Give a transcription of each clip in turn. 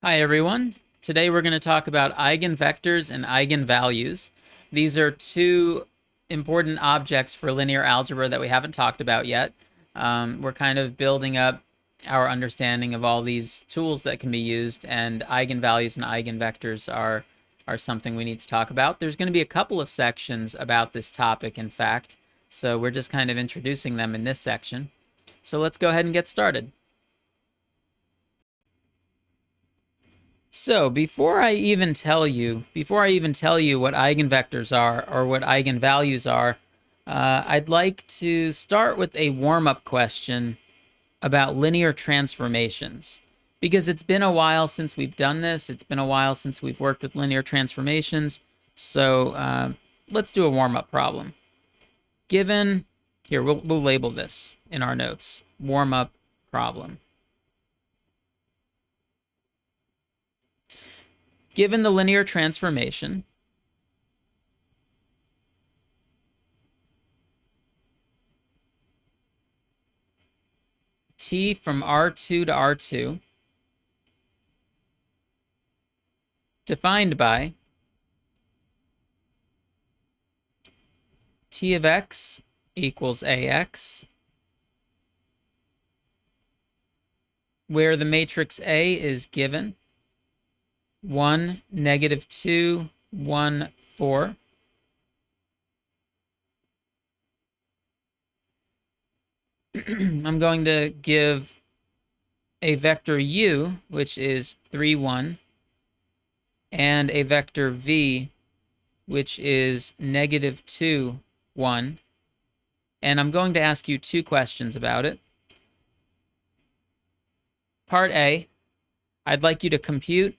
Hi everyone. Today we're going to talk about eigenvectors and eigenvalues. These are two important objects for linear algebra that we haven't talked about yet. We're kind of building up our understanding of all these tools that can be used, and eigenvalues and eigenvectors are something we need to talk about. There's going to be a couple of sections about this topic, in fact, so we're just kind of introducing them in this section. So let's go ahead and get started. So before I even tell you what eigenvectors are or what eigenvalues are, I'd like to start with a warm-up question about linear transformations. Because it's been a while since we've done this. It's been a while since we've worked with linear transformations. So let's do a warm-up problem. Given, here, we'll label this in our notes, warm-up problem. Given the linear transformation, t from R2 to R2, defined by t of x equals ax, where the matrix A is given 1, -2, 1, 4. I'm going to give a vector u, which is 3, 1, and a vector v, which is -2, 1. And I'm going to ask you two questions about it. Part A, I'd like you to compute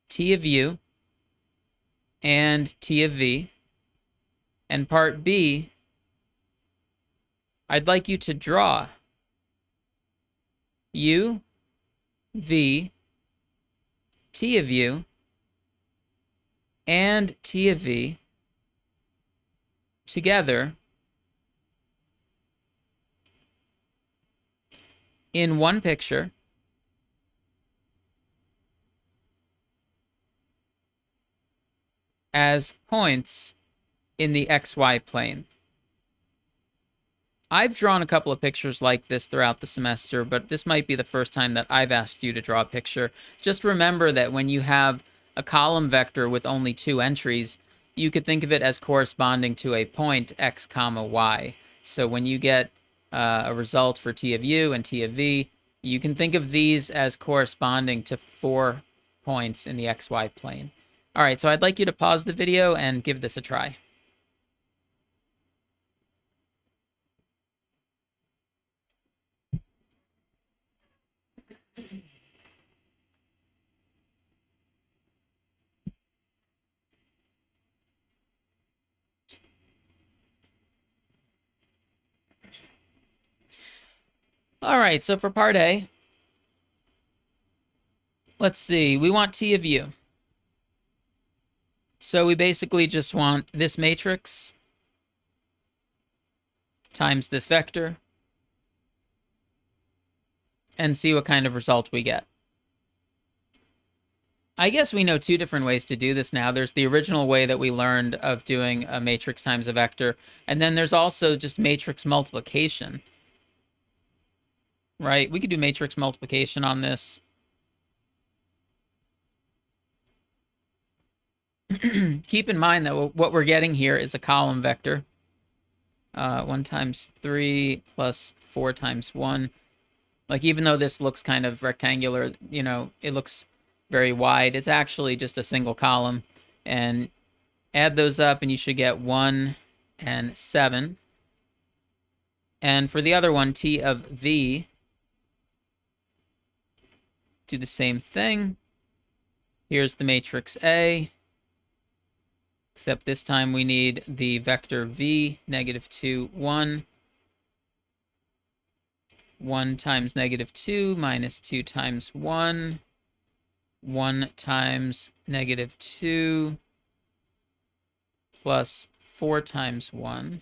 t of u and t of v. And part B, I'd like you to draw u, v, t of u, and t of v together in one picture as points in the xy plane. I've drawn a couple of pictures like this throughout the semester, but this might be the first time that I've asked you to draw a picture. Just remember that when you have a column vector with only two entries, you could think of it as corresponding to a point x comma y. So when you get a result for t of u and t of v, you can think of these as corresponding to 4 points in the xy plane. All right, so I'd like you to pause the video and give this a try. All right, so for part A, let's see, we want t of u. So we basically just want this matrix times this vector and see what kind of result we get. I guess we know two different ways to do this now. There's the original way that we learned of doing a matrix times a vector, and then there's also just matrix multiplication, right? We could do matrix multiplication on this. Keep in mind that what we're getting here is a column vector. 1 times 3 plus 4 times 1. Like, even though this looks kind of rectangular, you know, it looks very wide, it's actually just a single column. And add those up and you should get 1 and 7. And for the other one, t of v, do the same thing. Here's the matrix A, except this time we need the vector v, -2, 1. 1 times -2 minus 2 times 1. 1 times -2 plus 4 times 1.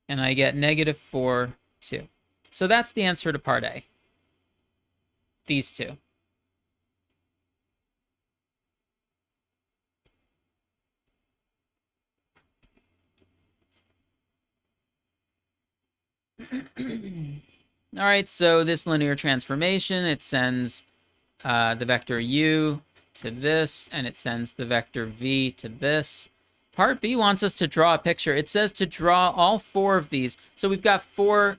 And I get -4, 2. So that's the answer to part A. these two. All right, so this linear transformation, it sends the vector u to this, and it sends the vector v to this. Part B wants us to draw a picture. It says to draw all four of these. So we've got four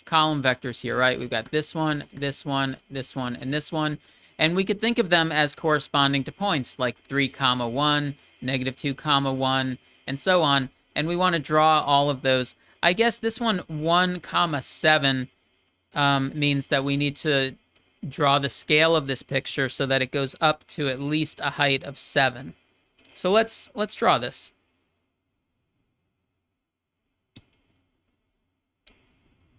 column vectors here, right? We've got this one, this one, this one, and this one. And we could think of them as corresponding to points like 3, 1, -2, 1, and so on. And we want to draw all of those. I guess this one, 1, 7, means that we need to draw the scale of this picture so that it goes up to at least a height of 7. So let's draw this.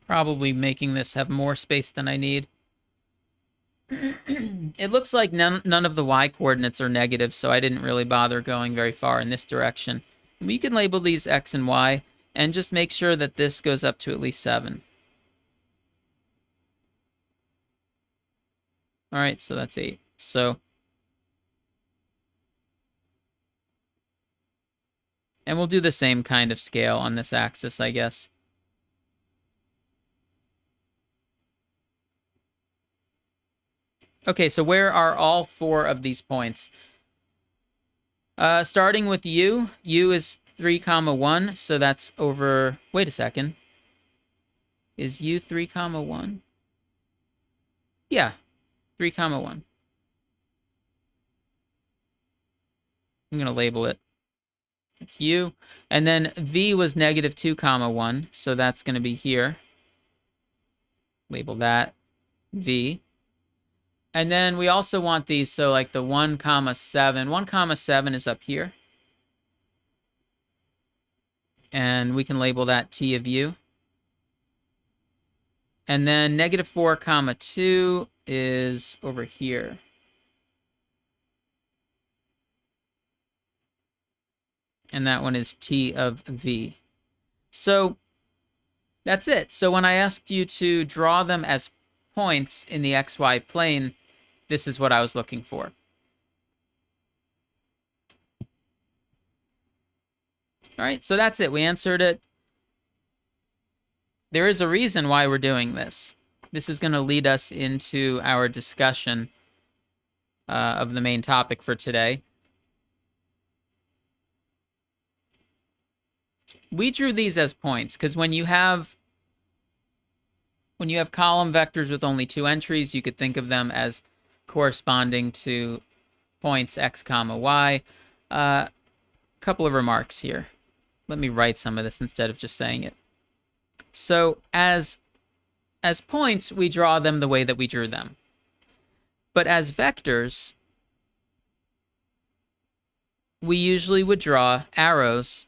Probably making this have more space than I need. It looks like none of the y coordinates are negative, so I didn't really bother going very far in this direction. We can label these x and y, and just make sure that this goes up to at least 7. All right, so that's 8. So, and we'll do the same kind of scale on this axis, I guess. Okay, so where are all four of these points? Starting with u is 3, 1, so that's over... Wait a second. Is u 3, 1? Yeah, 3, 1. I'm going to label it. It's u. And then v was -2, 1, so that's going to be here. Label that v. And then we also want these, so like the 1, 7. 1, 7 is up here. And we can label that t of u. And then -4, 2 is over here. And that one is t of v. So that's it. So when I asked you to draw them as points in the xy plane, this is what I was looking for. All right, so that's it. We answered it. There is a reason why we're doing this. This is going to lead us into our discussion of the main topic for today. We drew these as points because when you have column vectors with only 2 entries, you could think of them as corresponding to points x, y. Couple of remarks here. Let me write some of this instead of just saying it. So as points, we draw them the way that we drew them. But as vectors, we usually would draw arrows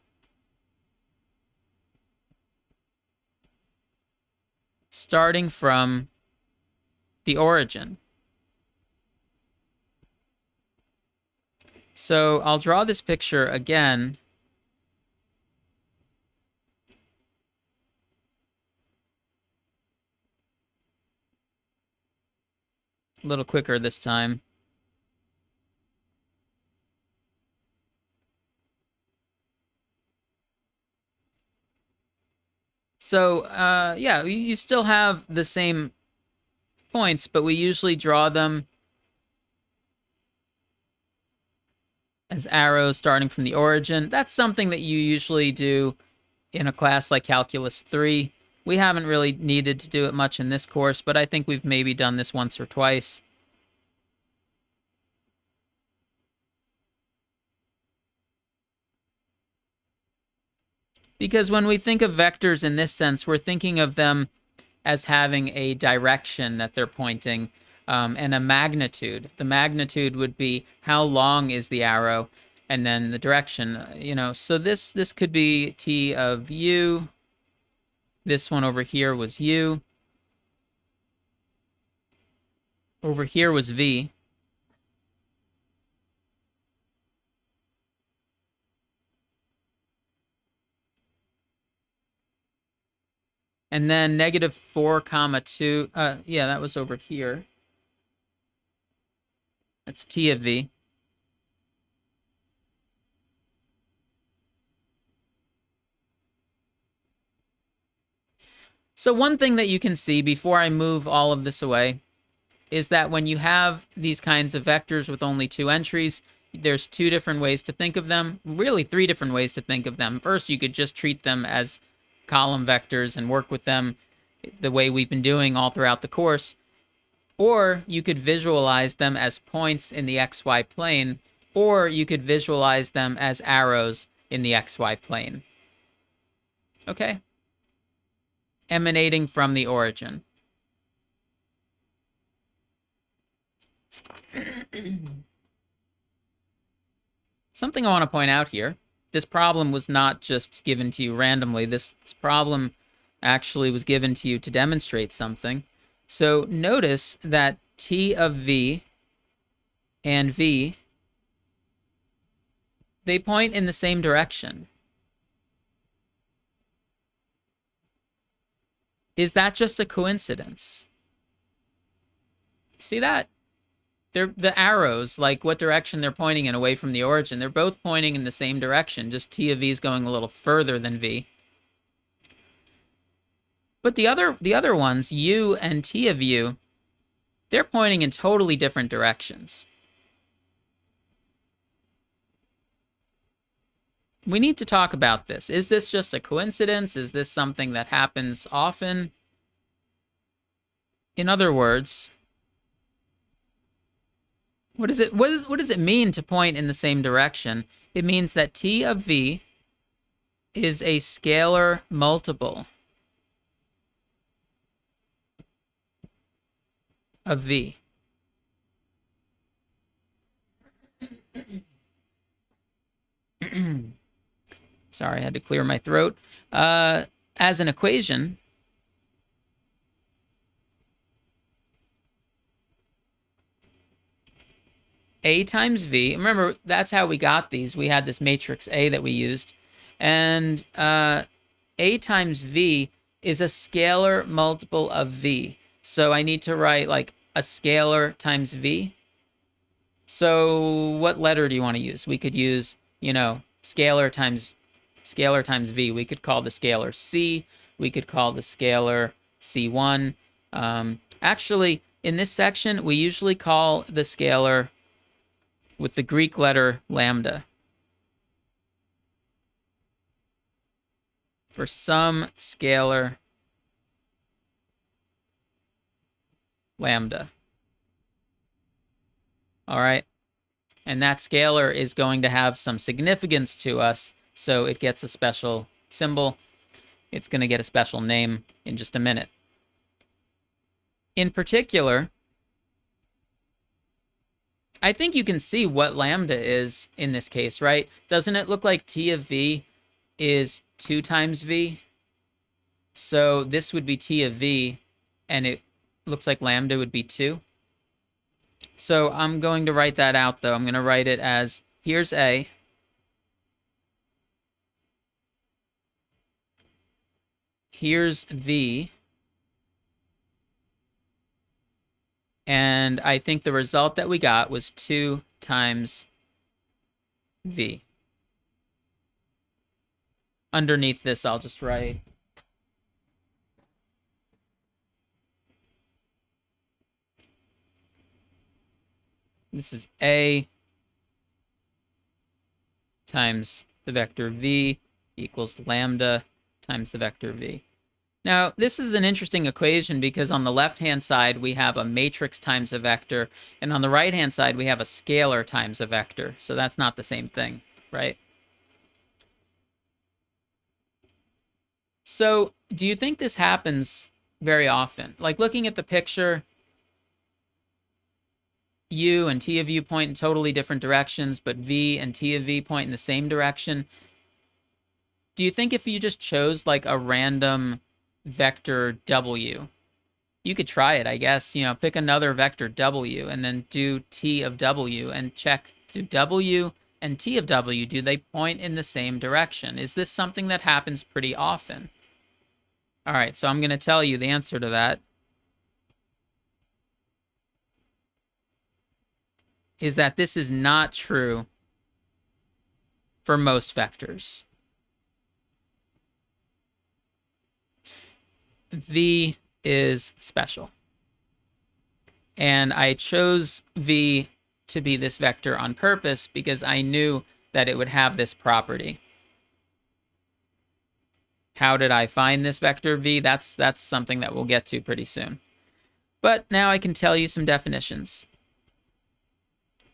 starting from the origin. So I'll draw this picture again. A little quicker this time. So, yeah, you still have the same points, but we usually draw them as arrows starting from the origin. That's something that you usually do in a class like Calculus 3. We haven't really needed to do it much in this course, but I think we've maybe done this once or twice. Because when we think of vectors in this sense, we're thinking of them as having a direction that they're pointing and a magnitude. The magnitude would be how long is the arrow, and then the direction. So this could be t of u. This one over here was u. Over here was v. And then -4, 2. Yeah, that was over here. That's T of V. So one thing that you can see before I move all of this away is that when you have these kinds of vectors with only two entries, there's two different ways to think of them, really three different ways to think of them. First, you could just treat them as column vectors and work with them the way we've been doing all throughout the course. Or you could visualize them as points in the xy plane, or you could visualize them as arrows in the xy plane. Okay? Emanating from the origin. Something I want to point out here. This problem was not just given to you randomly. This problem actually was given to you to demonstrate something. So notice that T of V and V, they point in the same direction. Is that just a coincidence? See that? They're the arrows, like what direction they're pointing in away from the origin. They're both pointing in the same direction, just T of V is going a little further than V. But the other ones, U and T of U, they're pointing in totally different directions. We need to talk about this. Is this just a coincidence? Is this something that happens often? In other words, what does it mean to point in the same direction? It means that T of V is a scalar multiple of V. Sorry, I had to clear my throat. As an equation, A times V, remember, that's how we got these. We had this matrix A that we used. And A times V is a scalar multiple of V. So I need to write like a scalar times V. So what letter do you want to use? We could use, scalar times V. We could call the scalar C. We could call the scalar C1. Actually, in this section, we usually call the scalar with the Greek letter lambda. For some scalar lambda. All right. And that scalar is going to have some significance to us, so it gets a special symbol. It's going to get a special name in just a minute. In particular, I think you can see what lambda is in this case, right? Doesn't it look like T of V is 2 times V? So this would be T of V, and it looks like lambda would be 2. So I'm going to write that out, though. I'm going to write it as, here's A. Here's V. And I think the result that we got was 2 times V. Underneath this, I'll just write this is A times the vector V equals lambda times the vector V. Now, this is an interesting equation because on the left-hand side, we have a matrix times a vector, and on the right-hand side, we have a scalar times a vector. So that's not the same thing, right? So do you think this happens very often? Like looking at the picture, U and T of U point in totally different directions, but V and T of V point in the same direction. Do you think if you just chose like a random vector W, you could try it, I guess, pick another vector W and then do T of W and check, do W and T of W, do they point in the same direction? Is this something that happens pretty often? All right, so I'm going to tell you the answer to that is that this is not true for most vectors. V is special. And I chose V to be this vector on purpose because I knew that it would have this property. How did I find this vector V? That's something that we'll get to pretty soon. But now I can tell you some definitions.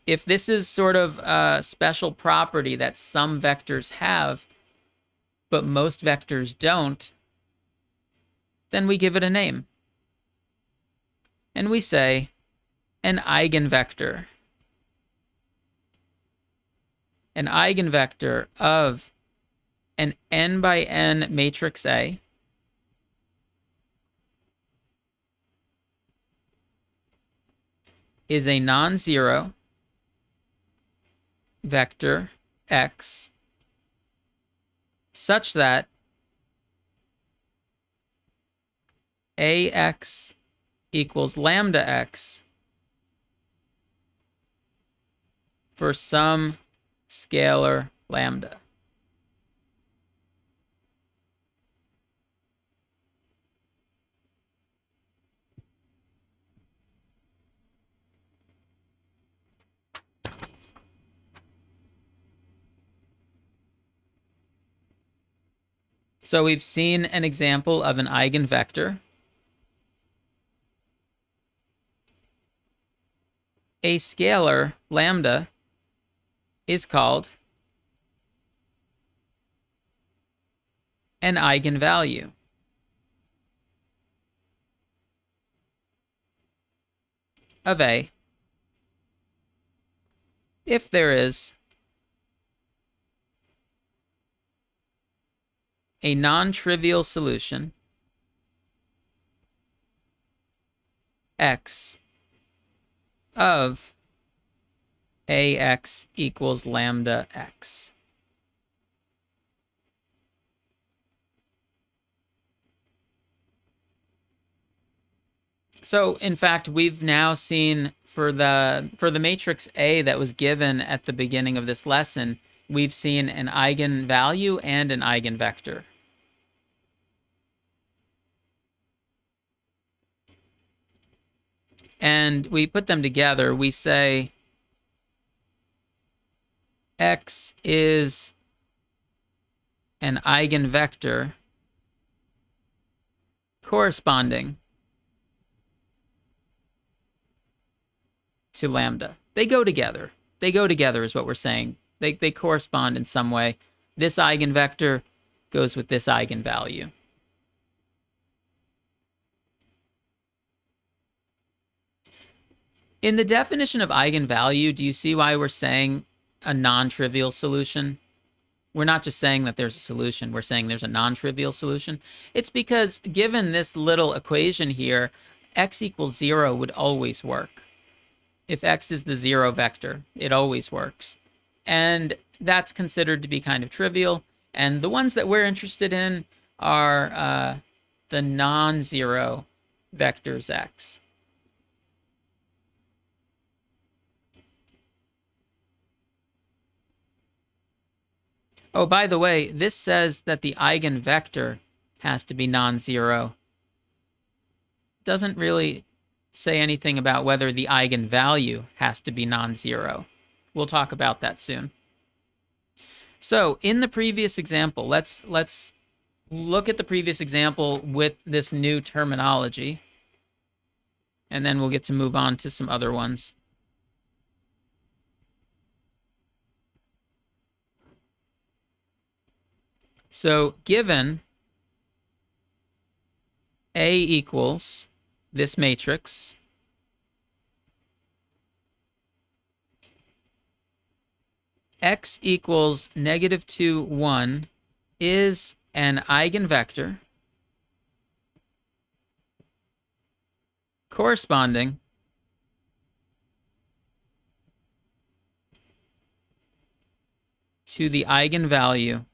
If this is sort of a special property that some vectors have, but most vectors don't, then we give it a name. And we say an eigenvector. An eigenvector of an n by n matrix A is a non-zero vector x such that ax equals lambda x for some scalar lambda. So we've seen an example of an eigenvector. A scalar, lambda, is called an eigenvalue. Of A if there is a non-trivial solution x of ax equals lambda x. So, in fact, we've now seen for the matrix A that was given at the beginning of this lesson, we've seen an eigenvalue and an eigenvector. And we put them together. We say x is an eigenvector corresponding to lambda. They go together. They go together is what we're saying. They correspond in some way. This eigenvector goes with this eigenvalue. In the definition of eigenvalue, do you see why we're saying a non-trivial solution? We're not just saying that there's a solution, we're saying there's a non-trivial solution. It's because given this little equation here, x equals 0 would always work. If x is the 0 vector, it always works. And that's considered to be kind of trivial. And the ones that we're interested in are the non-zero vectors x. Oh, by the way, this says that the eigenvector has to be non-zero. Doesn't really say anything about whether the eigenvalue has to be non-zero. We'll talk about that soon. So, in the previous example, let's look at the previous example with this new terminology, and then we'll get to move on to some other ones. So, given A equals this matrix, x equals -2, 1 is an eigenvector corresponding to the eigenvalue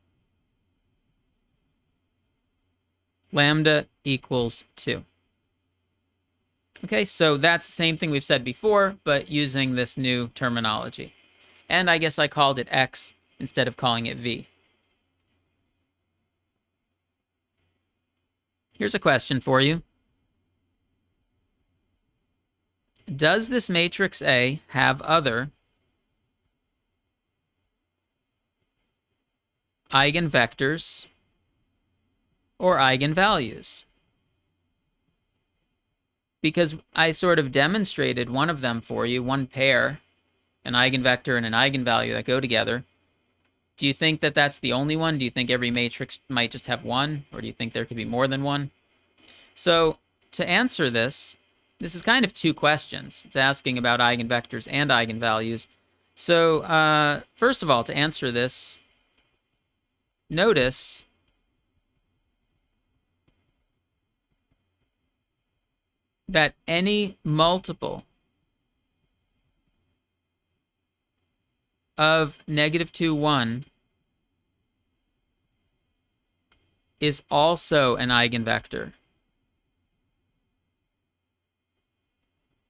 lambda equals 2. Okay, so that's the same thing we've said before, but using this new terminology. And I guess I called it x instead of calling it v. Here's a question for you. Does this matrix A have other eigenvectors or eigenvalues? Because I sort of demonstrated one of them for you, one pair, an eigenvector and an eigenvalue that go together. Do you think that that's the only one? Do you think every matrix might just have one? Or do you think there could be more than one? So to answer this is kind of two questions. It's asking about eigenvectors and eigenvalues. So first of all, to answer this, notice that any multiple of -2, 1 is also an eigenvector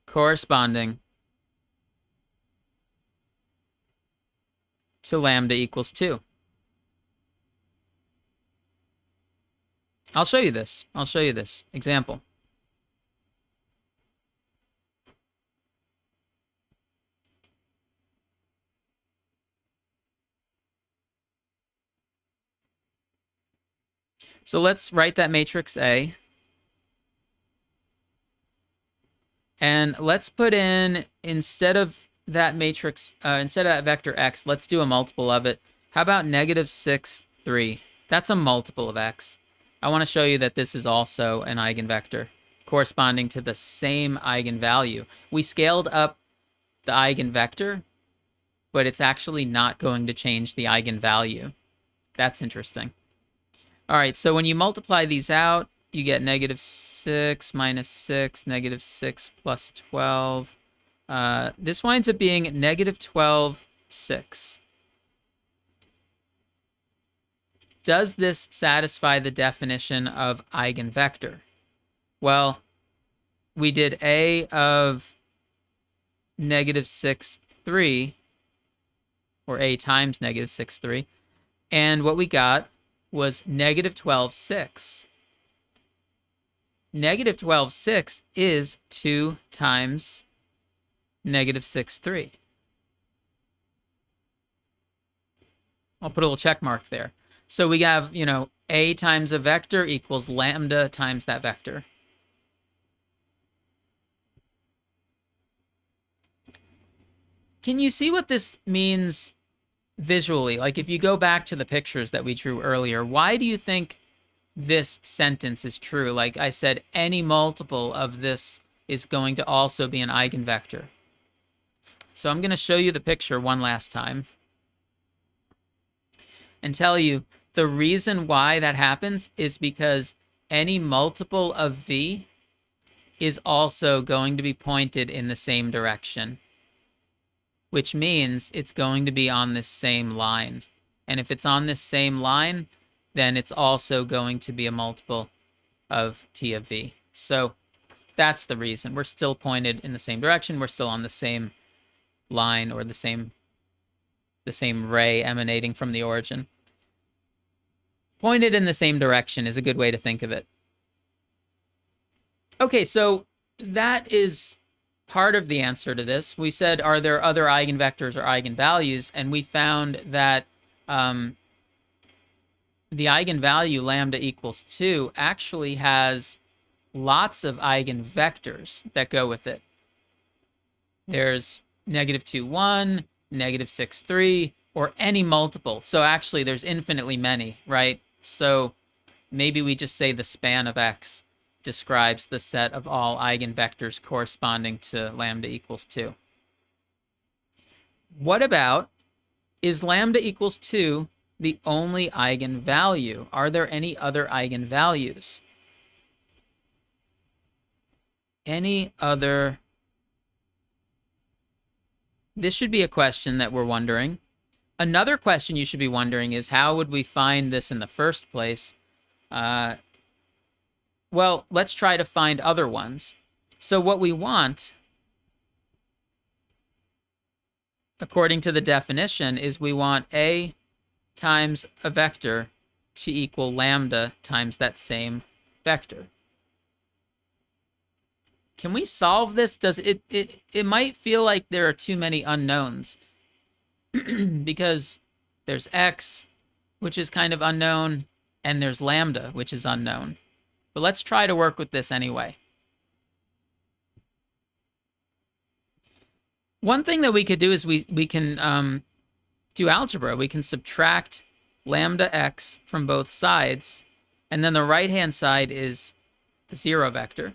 corresponding to lambda equals 2. I'll show you this. Example. So let's write that matrix A. And let's put in, instead of that matrix, instead of that vector x, let's do a multiple of it. How about -6, 3? That's a multiple of x. I want to show you that this is also an eigenvector corresponding to the same eigenvalue. We scaled up the eigenvector, but it's actually not going to change the eigenvalue. That's interesting. All right, so when you multiply these out, you get -6 minus 6, -6 plus 12. This winds up being -12, 6. Does this satisfy the definition of eigenvector? Well, we did A of -6, 3, or A times -6, 3, and what we got was -12, 6. -12, 6 is 2 times -6, 3. I'll put a little check mark there. So we have, A times a vector equals lambda times that vector. Can you see what this means visually? Like if you go back to the pictures that we drew earlier, why do you think this sentence is true? Like I said, any multiple of this is going to also be an eigenvector. So I'm going to show you the picture one last time and tell you the reason why that happens is because any multiple of v is also going to be pointed in the same direction, which means it's going to be on this same line. And if it's on this same line, then it's also going to be a multiple of t of v. So that's the reason. We're still pointed in the same direction. We're still on the same line, or the same ray emanating from the origin. Pointed in the same direction is a good way to think of it. Okay, so that is part of the answer to this. We said, are there other eigenvectors or eigenvalues? And we found that the eigenvalue lambda equals 2 actually has lots of eigenvectors that go with it. There's -2, 1, -6, 3, or any multiple. So actually there's infinitely many, right? So maybe we just say the span of x describes the set of all eigenvectors corresponding to lambda equals 2. What about, is lambda equals 2 the only eigenvalue? Are there any other eigenvalues? Any other? This should be a question that we're wondering. Another question you should be wondering is, how would we find this in the first place? Well, let's try to find other ones. So what we want, according to the definition, is we want A times a vector to equal lambda times that same vector. Can we solve this? Does it might feel like there are too many unknowns because there's x, which is kind of unknown, and there's lambda, which is unknown. But let's try to work with this anyway. One thing that we could do is we can do algebra. We can subtract lambda x from both sides, and then the right-hand side is the 0 vector.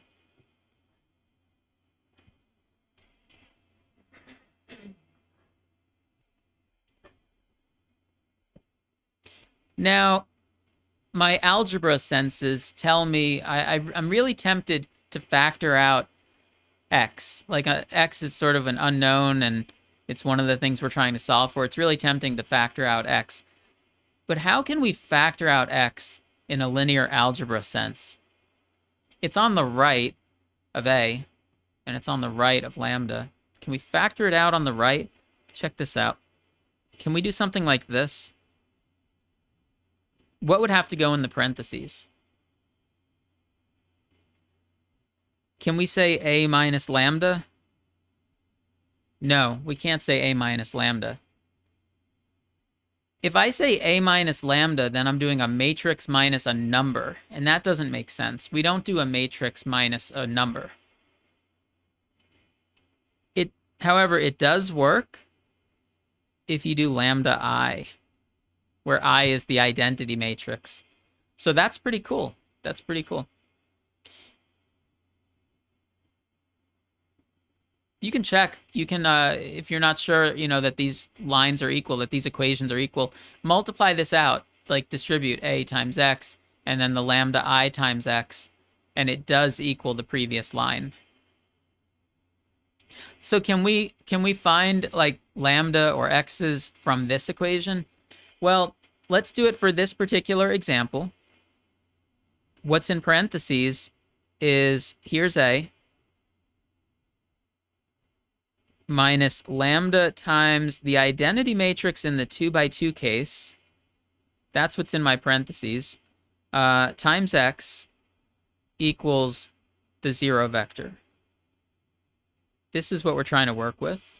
Now, my algebra senses tell me I'm really tempted to factor out x. Like x is sort of an unknown, and it's one of the things we're trying to solve for. It's really tempting to factor out x. But how can we factor out x in a linear algebra sense? It's on the right of a, and it's on the right of lambda. Can we factor it out on the right? Check this out. Can we do something like this? What would have to go in the parentheses? Can we say a minus lambda? No, we can't say a minus lambda. If I say a minus lambda, then I'm doing a matrix minus a number, and that doesn't make sense. We don't do a matrix minus a number. However, it does work if you do lambda I, where I is the identity matrix. So that's pretty cool. That's pretty cool. You can check. You can, if you're not sure, that these lines are equal, that these equations are equal, multiply this out, like distribute a times x, and then the lambda I times x, and it does equal the previous line. So can we find like lambda or x's from this equation? Well, let's do it for this particular example. What's in parentheses is, here's a minus lambda times the identity matrix in the 2 by 2 case. That's what's in my parentheses. Times x equals the 0 vector. This is what we're trying to work with.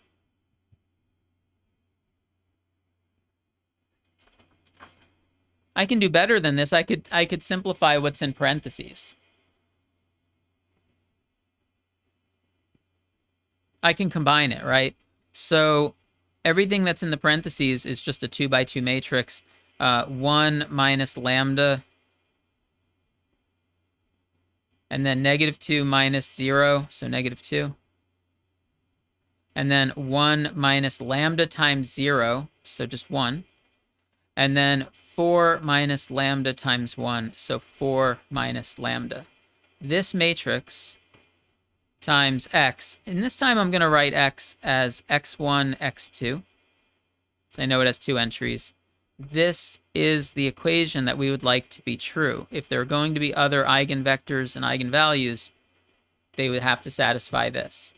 I can do better than this. I could simplify what's in parentheses. I can combine it, right? So everything that's in the parentheses is just a 2 by 2 matrix. 1 minus lambda, and then -2 minus 0, so -2. And then 1 minus lambda times 0, so just 1. And then 4 minus lambda times 1, so 4 minus lambda. This matrix times x, and this time I'm going to write x as x1, x2. So I know it has 2 entries. This is the equation that we would like to be true. If there are going to be other eigenvectors and eigenvalues, they would have to satisfy this.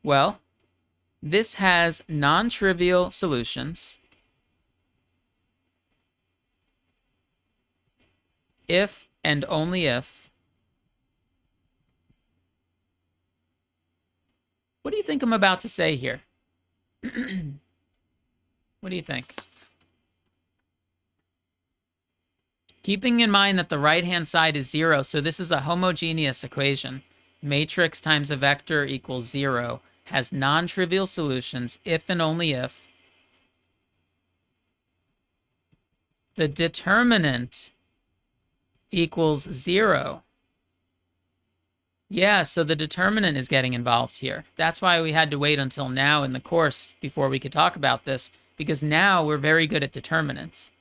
Well, this has non-trivial solutions if and only if. What do you think I'm about to say here? What do you think? Keeping in mind that the right-hand side is 0, so this is a homogeneous equation. Matrix times a vector equals 0, has non-trivial solutions if and only if the determinant equals 0. Yeah, so the determinant is getting involved here. That's why we had to wait until now in the course before we could talk about this, because now we're very good at determinants.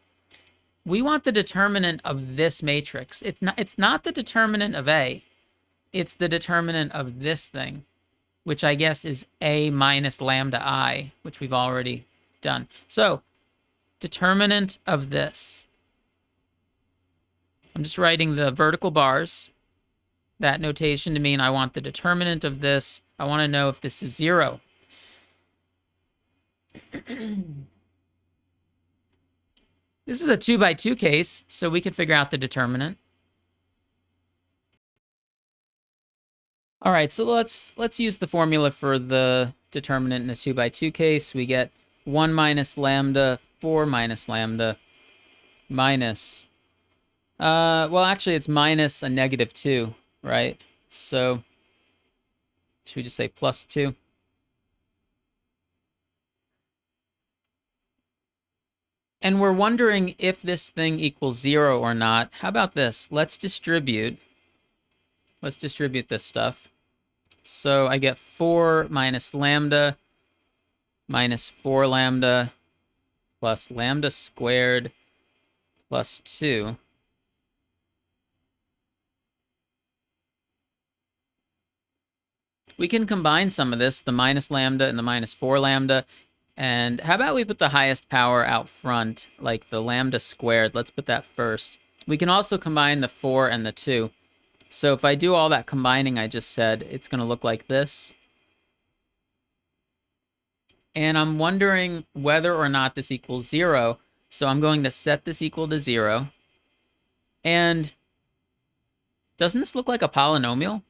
We want the determinant of this matrix. It's not the determinant of A. It's the determinant of this thing, which I guess is A minus lambda I, which we've already done. So determinant of this. I'm just writing the vertical bars, that notation to mean I want the determinant of this. I want to know if this is 0. This is a 2 by 2 case, so we can figure out the determinant. All right, so let's use the formula for the determinant in a 2 by 2 case. We get 1 minus lambda, 4 minus lambda, minus, well, actually, it's minus a negative 2, right? So, should we just say plus 2? And we're wondering if this thing equals 0 or not. How about this? Let's distribute this stuff. So I get 4 minus lambda minus 4 lambda plus lambda squared plus 2. We can combine some of this, the minus lambda and the minus 4 lambda. And how about we put the highest power out front, like the lambda squared? Let's put that first. We can also combine the 4 and the 2. So if I do all that combining I just said, it's going to look like this. And I'm wondering whether or not this equals 0. So I'm going to set this equal to 0. And doesn't this look like a polynomial?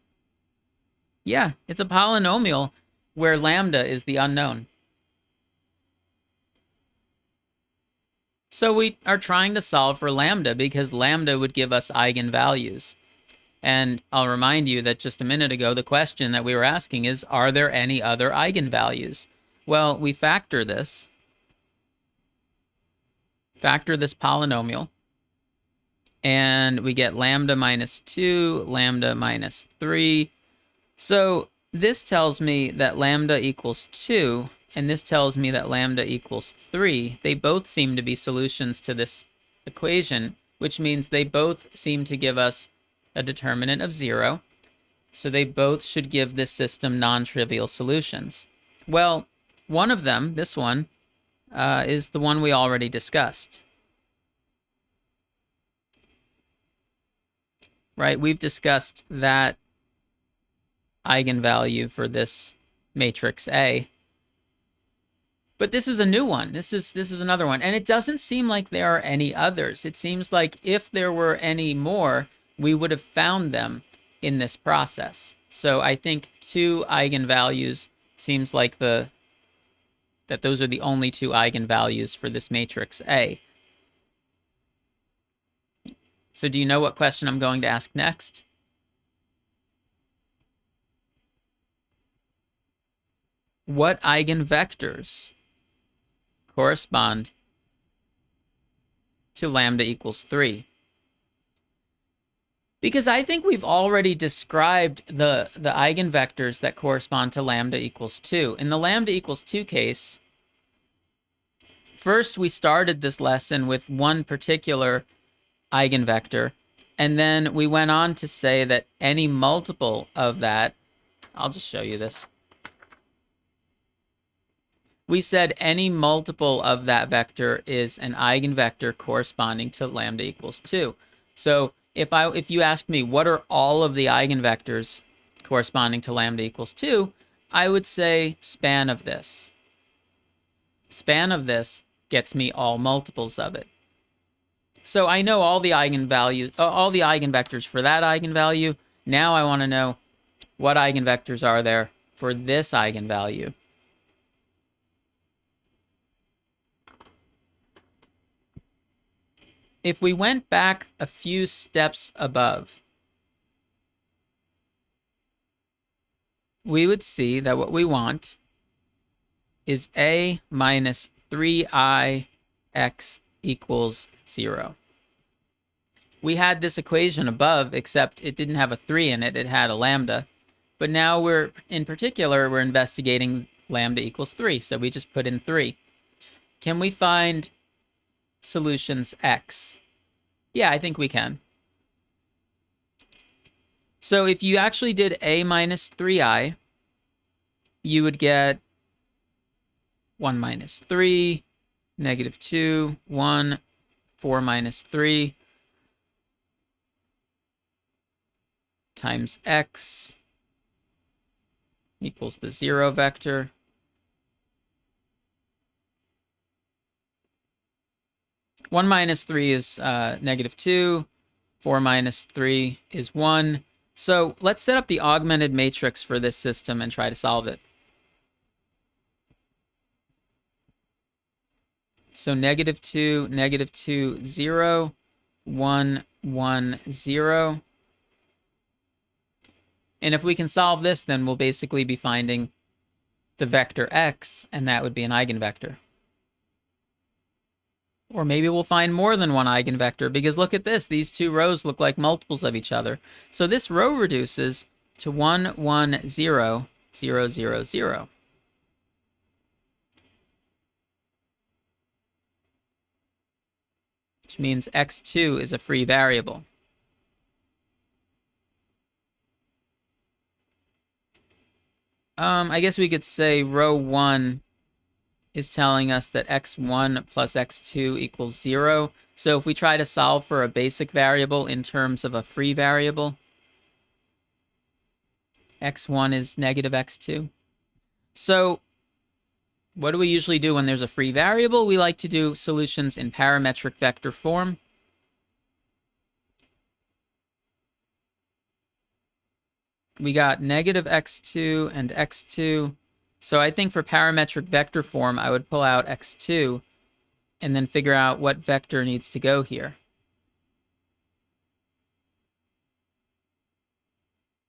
Yeah, it's a polynomial where lambda is the unknown. So we are trying to solve for lambda because lambda would give us eigenvalues. And I'll remind you that just a minute ago, the question that we were asking is, are there any other eigenvalues? Well, we factor this polynomial, and we get lambda minus 2, lambda minus 3. So this tells me that lambda equals 2, and this tells me that lambda equals 3. They both seem to be solutions to this equation, which means they both seem to give us a determinant of 0. So they both should give this system non-trivial solutions. Well, one of them, this one, is the one we already discussed. Right? We've discussed that eigenvalue for this matrix A. But this is a new one. This is another one. And it doesn't seem like there are any others. It seems like if there were any more, we would have found them in this process. So I think 2 eigenvalues seems like that those are the only 2 eigenvalues for this matrix A. So do you know what question I'm going to ask next? What eigenvectors correspond to lambda equals 3? Because I think we've already described the eigenvectors that correspond to lambda equals 2. In the lambda equals 2 case, first we started this lesson with one particular eigenvector, and then we went on to say that any multiple of that, I'll just show you this. We said any multiple of that vector is an eigenvector corresponding to lambda equals 2. So if you ask me what are all of the eigenvectors corresponding to lambda equals 2, I would say span of this. Span of this gets me all multiples of it. So I know all the eigenvalues, all the eigenvectors for that eigenvalue. Now I want to know what eigenvectors are there for this eigenvalue. If we went back a few steps above, we would see that what we want is a minus 3i x equals 0. We had this equation above, except it didn't have a 3 in it, it had a lambda. But now we're investigating lambda equals 3, so we just put in 3. Can we find solutions x? Yeah, I think we can. So if you actually did a minus 3i, you would get 1 minus 3, negative 2, 1, 4 minus 3 times x equals the 0 vector. One minus 3 is negative 2. 4 minus 3 is 1. So let's set up the augmented matrix for this system and try to solve it. So negative 2, 0, 1, 1, 0. And if we can solve this, then we'll basically be finding the vector x, and that would be an eigenvector. Or maybe we'll find more than one eigenvector, because look at this. These two rows look like multiples of each other. So this row reduces to 1, 1, 0, 0, 0, 0. Which means x2 is a free variable. I guess we could say row 1 is telling us that x1 plus x2 equals 0. So if we try to solve for a basic variable in terms of a free variable, x1 is negative x2. So what do we usually do when there's a free variable? We like to do solutions in parametric vector form. We got negative x2 and x2. So I think for parametric vector form, I would pull out x2 and then figure out what vector needs to go here.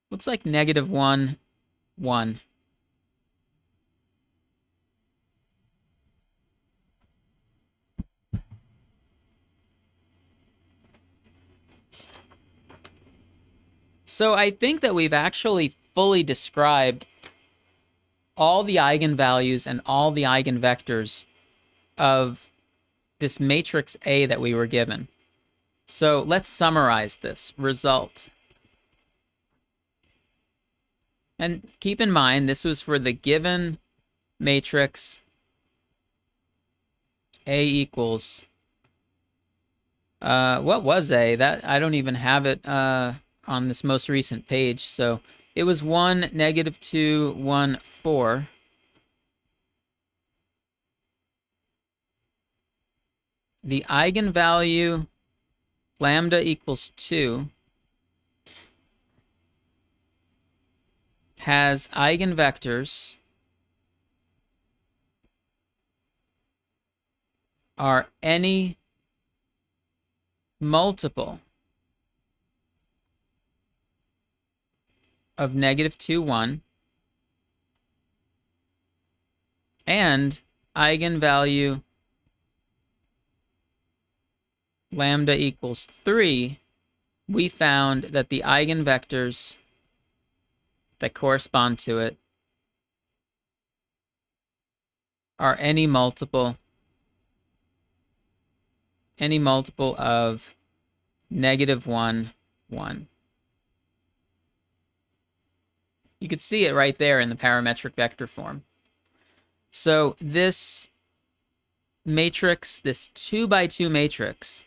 Looks like negative 1, 1. So I think that we've actually fully described all the eigenvalues and all the eigenvectors of this matrix A that we were given. So let's summarize this result. And keep in mind, this was for the given matrix A equals, what was A? That I don't even have it on this most recent page. So it was 1, negative 2, 1, 4. The eigenvalue lambda equals 2 has eigenvectors are any multiple of negative 2, 1, and eigenvalue lambda equals 3, we found that the eigenvectors that correspond to it are any multiple of negative 1, 1. You could see it right there in the parametric vector form. So this matrix, this 2 by 2 matrix,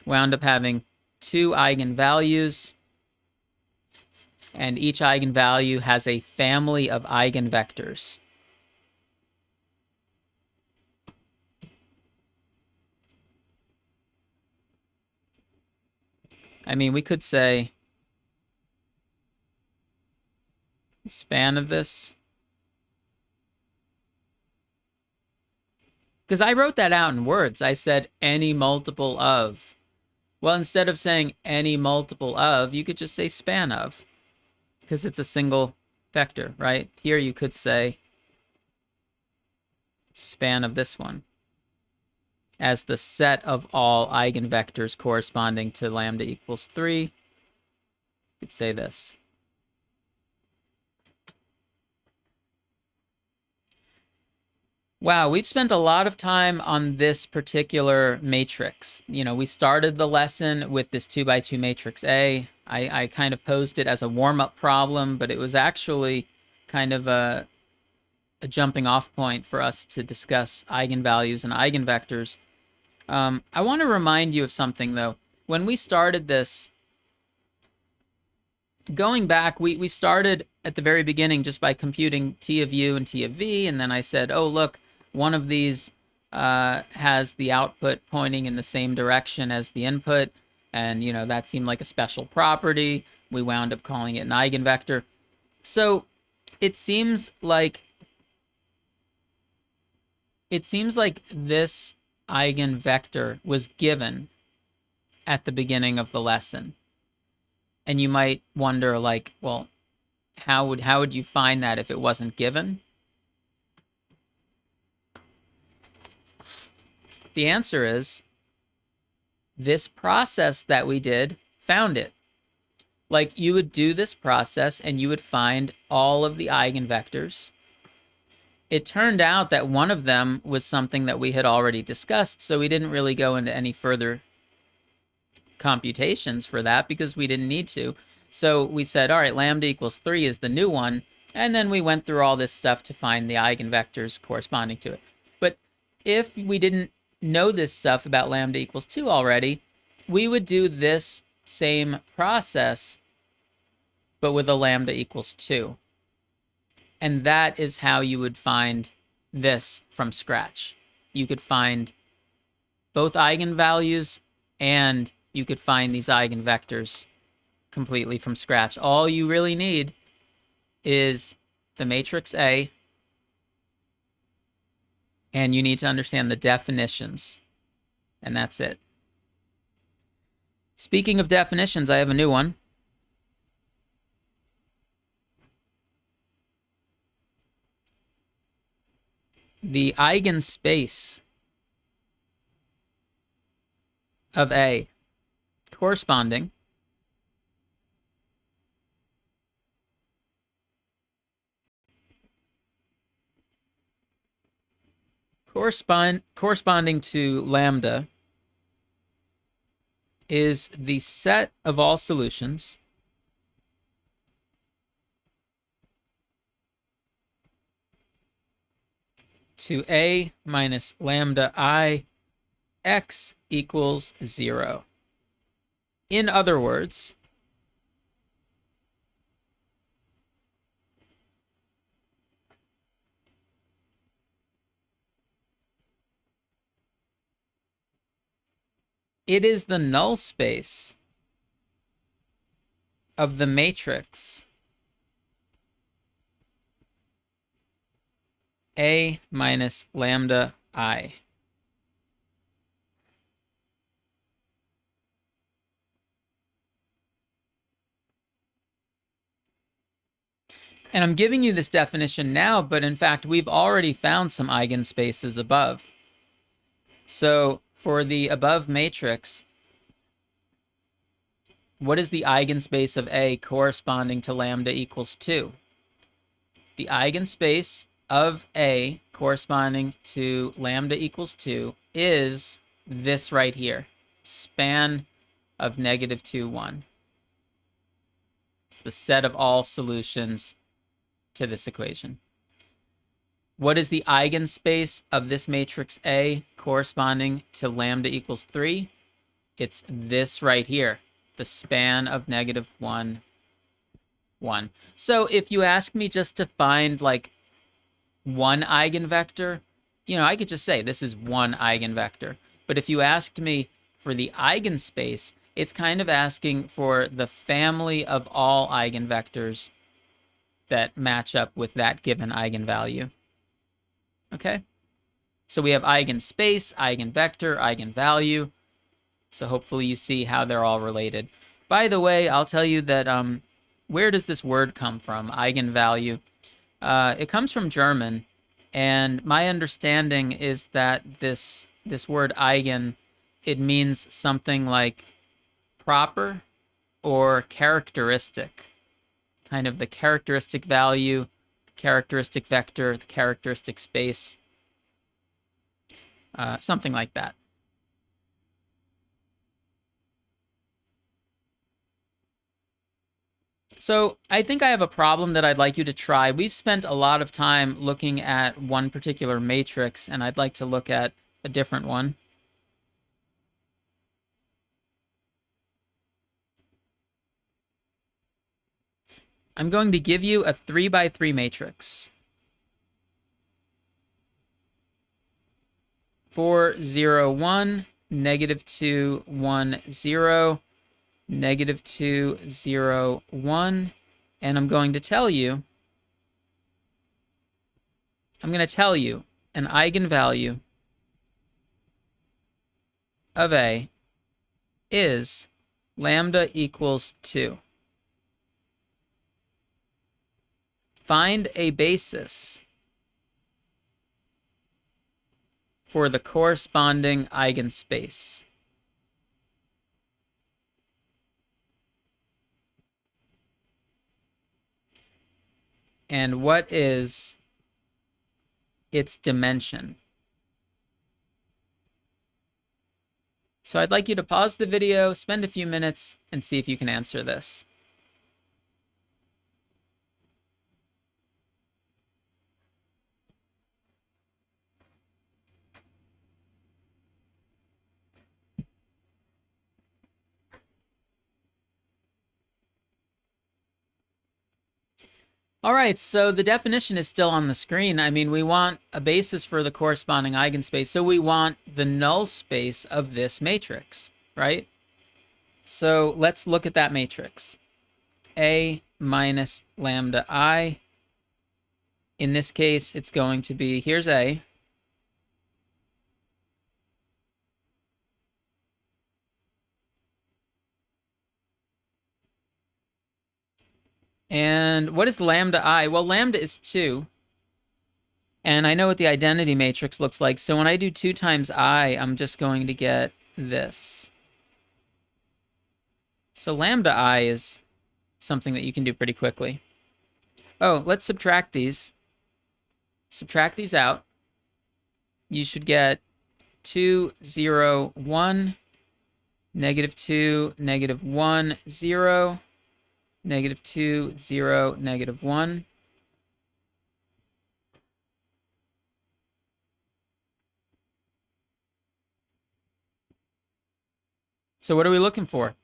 wound up having 2 eigenvalues, and each eigenvalue has a family of eigenvectors. I mean, we could say the span of this, because I wrote that out in words. I said any multiple of. Well, instead of saying any multiple of, you could just say span of, because it's a single vector, right? Here you could say span of this one as the set of all eigenvectors corresponding to lambda equals 3. You could say this. Wow, we've spent a lot of time on this particular matrix. You know, we started the lesson with this 2 by 2 matrix A. I kind of posed it as a warm-up problem, but it was actually kind of a a jumping off point for us to discuss eigenvalues and eigenvectors. I want to remind you of something, though. When we started this, going back, we started at the very beginning just by computing t of u and t of v, and then I said, oh, look, one of these has the output pointing in the same direction as the input, and, you know, that seemed like a special property. We wound up calling it an eigenvector. So it seems like this eigenvector was given at the beginning of the lesson. And you might wonder, like, well, how would you find that if it wasn't given? The answer is this process that we did found it. Like, you would do this process and you would find all of the eigenvectors. It turned out that one of them was something that we had already discussed, so we didn't really go into any further computations for that because we didn't need to. So we said, all right, lambda equals 3 is the new one, and then we went through all this stuff to find the eigenvectors corresponding to it. But if we didn't know this stuff about lambda equals 2 already, we would do this same process, but with a lambda equals 2. And that is how you would find this from scratch. You could find both eigenvalues and you could find these eigenvectors completely from scratch. All you really need is the matrix A, and you need to understand the definitions, and that's it. Speaking of definitions, I have a new one. The eigenspace of A corresponding to lambda is the set of all solutions to A minus lambda I x equals 0. In other words, it is the null space of the matrix A minus lambda I. And I'm giving you this definition now, but in fact, we've already found some eigenspaces above. So for the above matrix, what is the eigenspace of A corresponding to lambda equals 2? The eigenspace of A corresponding to lambda equals 2 is this right here, span of negative 2, 1. It's the set of all solutions to this equation. What is the eigenspace of this matrix A corresponding to lambda equals 3? It's this right here, the span of negative 1, 1. So if you ask me just to find like one eigenvector, you know, I could just say this is one eigenvector. But if you asked me for the eigenspace, it's kind of asking for the family of all eigenvectors that match up with that given eigenvalue. Okay? So we have eigenspace, eigenvector, eigenvalue. So hopefully you see how they're all related. By the way, I'll tell you that where does this word come from, eigenvalue? It comes from German, and my understanding is that this word eigen, it means something like proper or characteristic, kind of the characteristic value, the characteristic vector, the characteristic space, something like that. So I think I have a problem that I'd like you to try. We've spent a lot of time looking at one particular matrix, and I'd like to look at a different one. I'm going to give you a 3 by 3 matrix. 4, 0, 1, -2, 1, 0, -2, 0, 1. And I'm going to tell you an eigenvalue of A is lambda equals 2. Find a basis for the corresponding eigenspace. And what is its dimension? So I'd like you to pause the video, spend a few minutes, and see if you can answer this. All right, so the definition is still on the screen. I mean, we want a basis for the corresponding eigenspace, so we want the null space of this matrix, right? So let's look at that matrix. A minus lambda I. In this case, it's going to be, here's A. And what is lambda I? Well, lambda is 2. And I know what the identity matrix looks like. So when I do 2 times I, I'm just going to get this. So lambda I is something that you can do pretty quickly. Oh, let's subtract these. Subtract these out. You should get 2, 0, 1, -2, -1, 0, -2, 0, -1. So what are we looking for?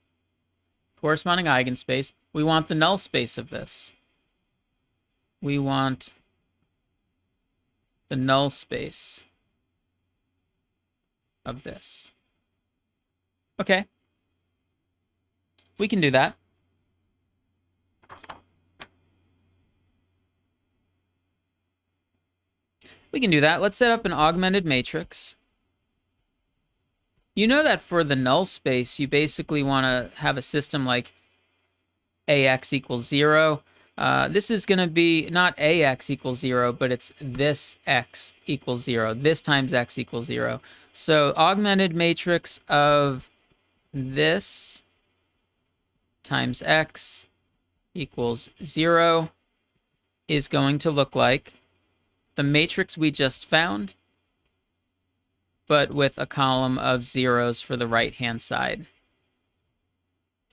Corresponding eigenspace. We want the null space of this. We want the null space of this. Okay. We can do that. We can do that. Let's set up an augmented matrix. You know that for the null space, you basically want to have a system like AX equals 0. This is going to be not AX equals 0, but it's this X equals 0. This times X equals 0. So augmented matrix of this times X equals 0 is going to look like the matrix we just found, but with a column of zeros for the right-hand side.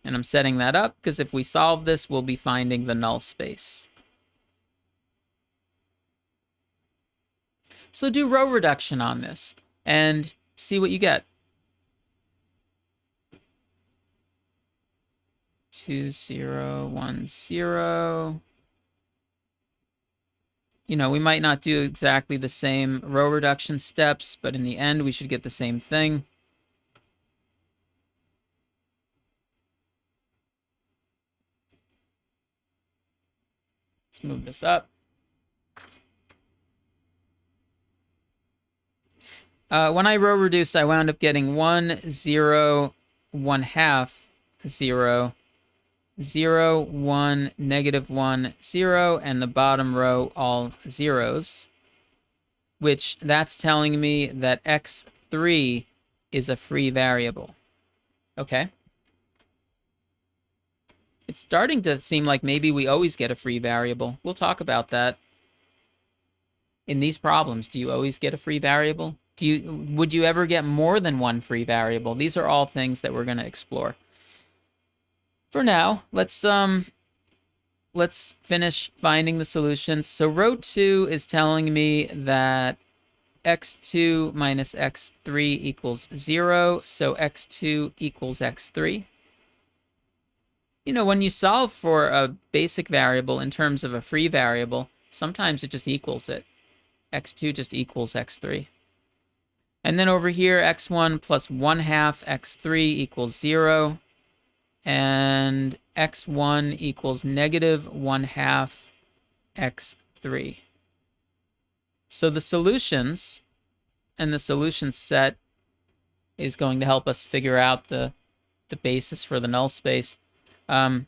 And I'm setting that up because if we solve this, we'll be finding the null space. So do row reduction on this and see what you get. 2, 0, 1, 0. You know, we might not do exactly the same row reduction steps, but in the end, we should get the same thing. Let's move this up. When I row reduced, I wound up getting 1, 0, 1/2, 0, 0, 1, -1, 0, and the bottom row all zeros, which that's telling me that x3 is a free variable. Okay. It's starting to seem like maybe we always get a free variable. We'll talk about that. In these problems, do you always get a free variable? Would you ever get more than one free variable? These are all things that we're going to explore. For now, let's let's finish finding the solutions. So row 2 is telling me that x2 minus x3 equals 0. So x2 equals x3. You know, when you solve for a basic variable in terms of a free variable, sometimes it just equals it. x2 just equals x3. And then over here, x1 plus 1/2 x3 equals 0. And x1 equals negative 1/2 x3. So the solutions and the solution set is going to help us figure out the basis for the null space. I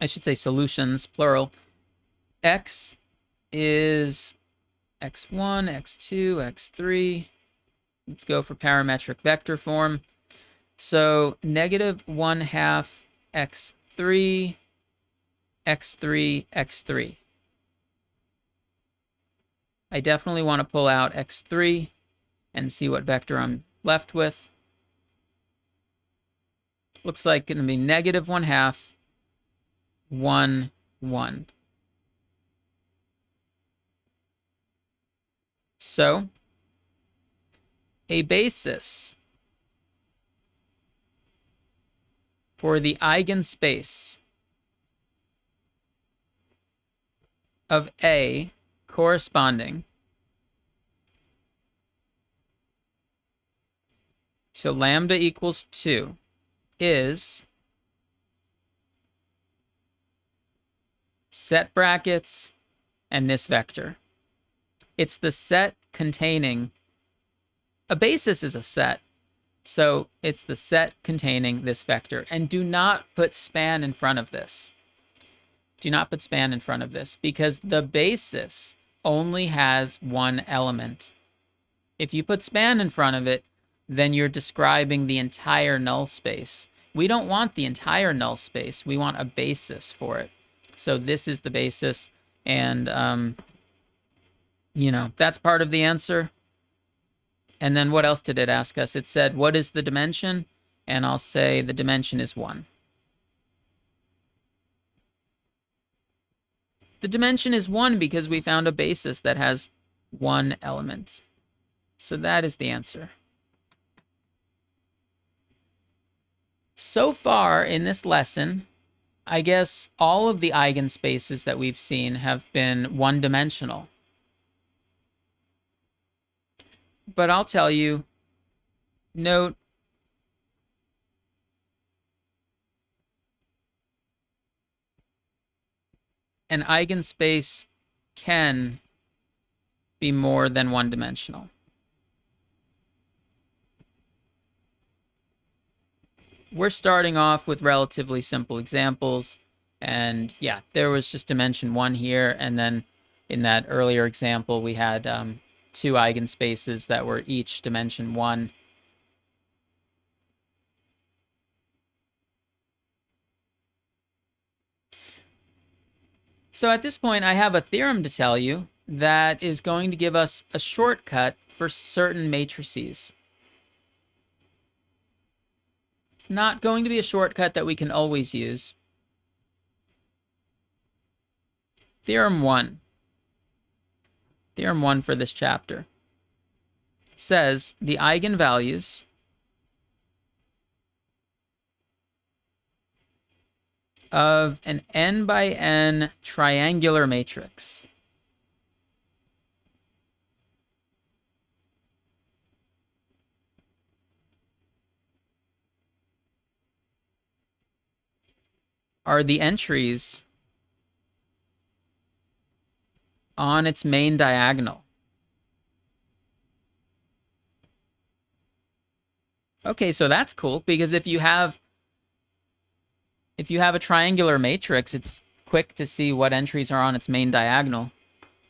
should say solutions, plural. X is x1, x2, x3. Let's go for parametric vector form. So negative 1/2 x3, x3, x3. I definitely want to pull out x3 and see what vector I'm left with. Looks like it's going to be negative 1/2, 1, 1. So a basis for the eigenspace of A corresponding to lambda equals 2 is set brackets and this vector. It's the set containing, a basis is a set, so it's the set containing this vector. And do not put span in front of this. Do not put span in front of this, because the basis only has one element. If you put span in front of it, then you're describing the entire null space. We don't want the entire null space. We want a basis for it. So this is the basis, and you know, that's part of the answer. And then what else did it ask us? It said, what is the dimension? And I'll say the dimension is 1. The dimension is 1 because we found a basis that has one element. So that is the answer. So far in this lesson, I guess all of the eigenspaces that we've seen have been one-dimensional. But I'll tell you, note an eigenspace can be more than one-dimensional. We're starting off with relatively simple examples, and yeah, there was just dimension 1 here, and then in that earlier example we had 2 eigenspaces that were each dimension 1. So at this point, I have a theorem to tell you that is going to give us a shortcut for certain matrices. It's not going to be a shortcut that we can always use. Theorem 1. Theorem 1 for this chapter says the eigenvalues of an n by n triangular matrix are the entries on its main diagonal. Okay, so that's cool, because if you have a triangular matrix, it's quick to see what entries are on its main diagonal.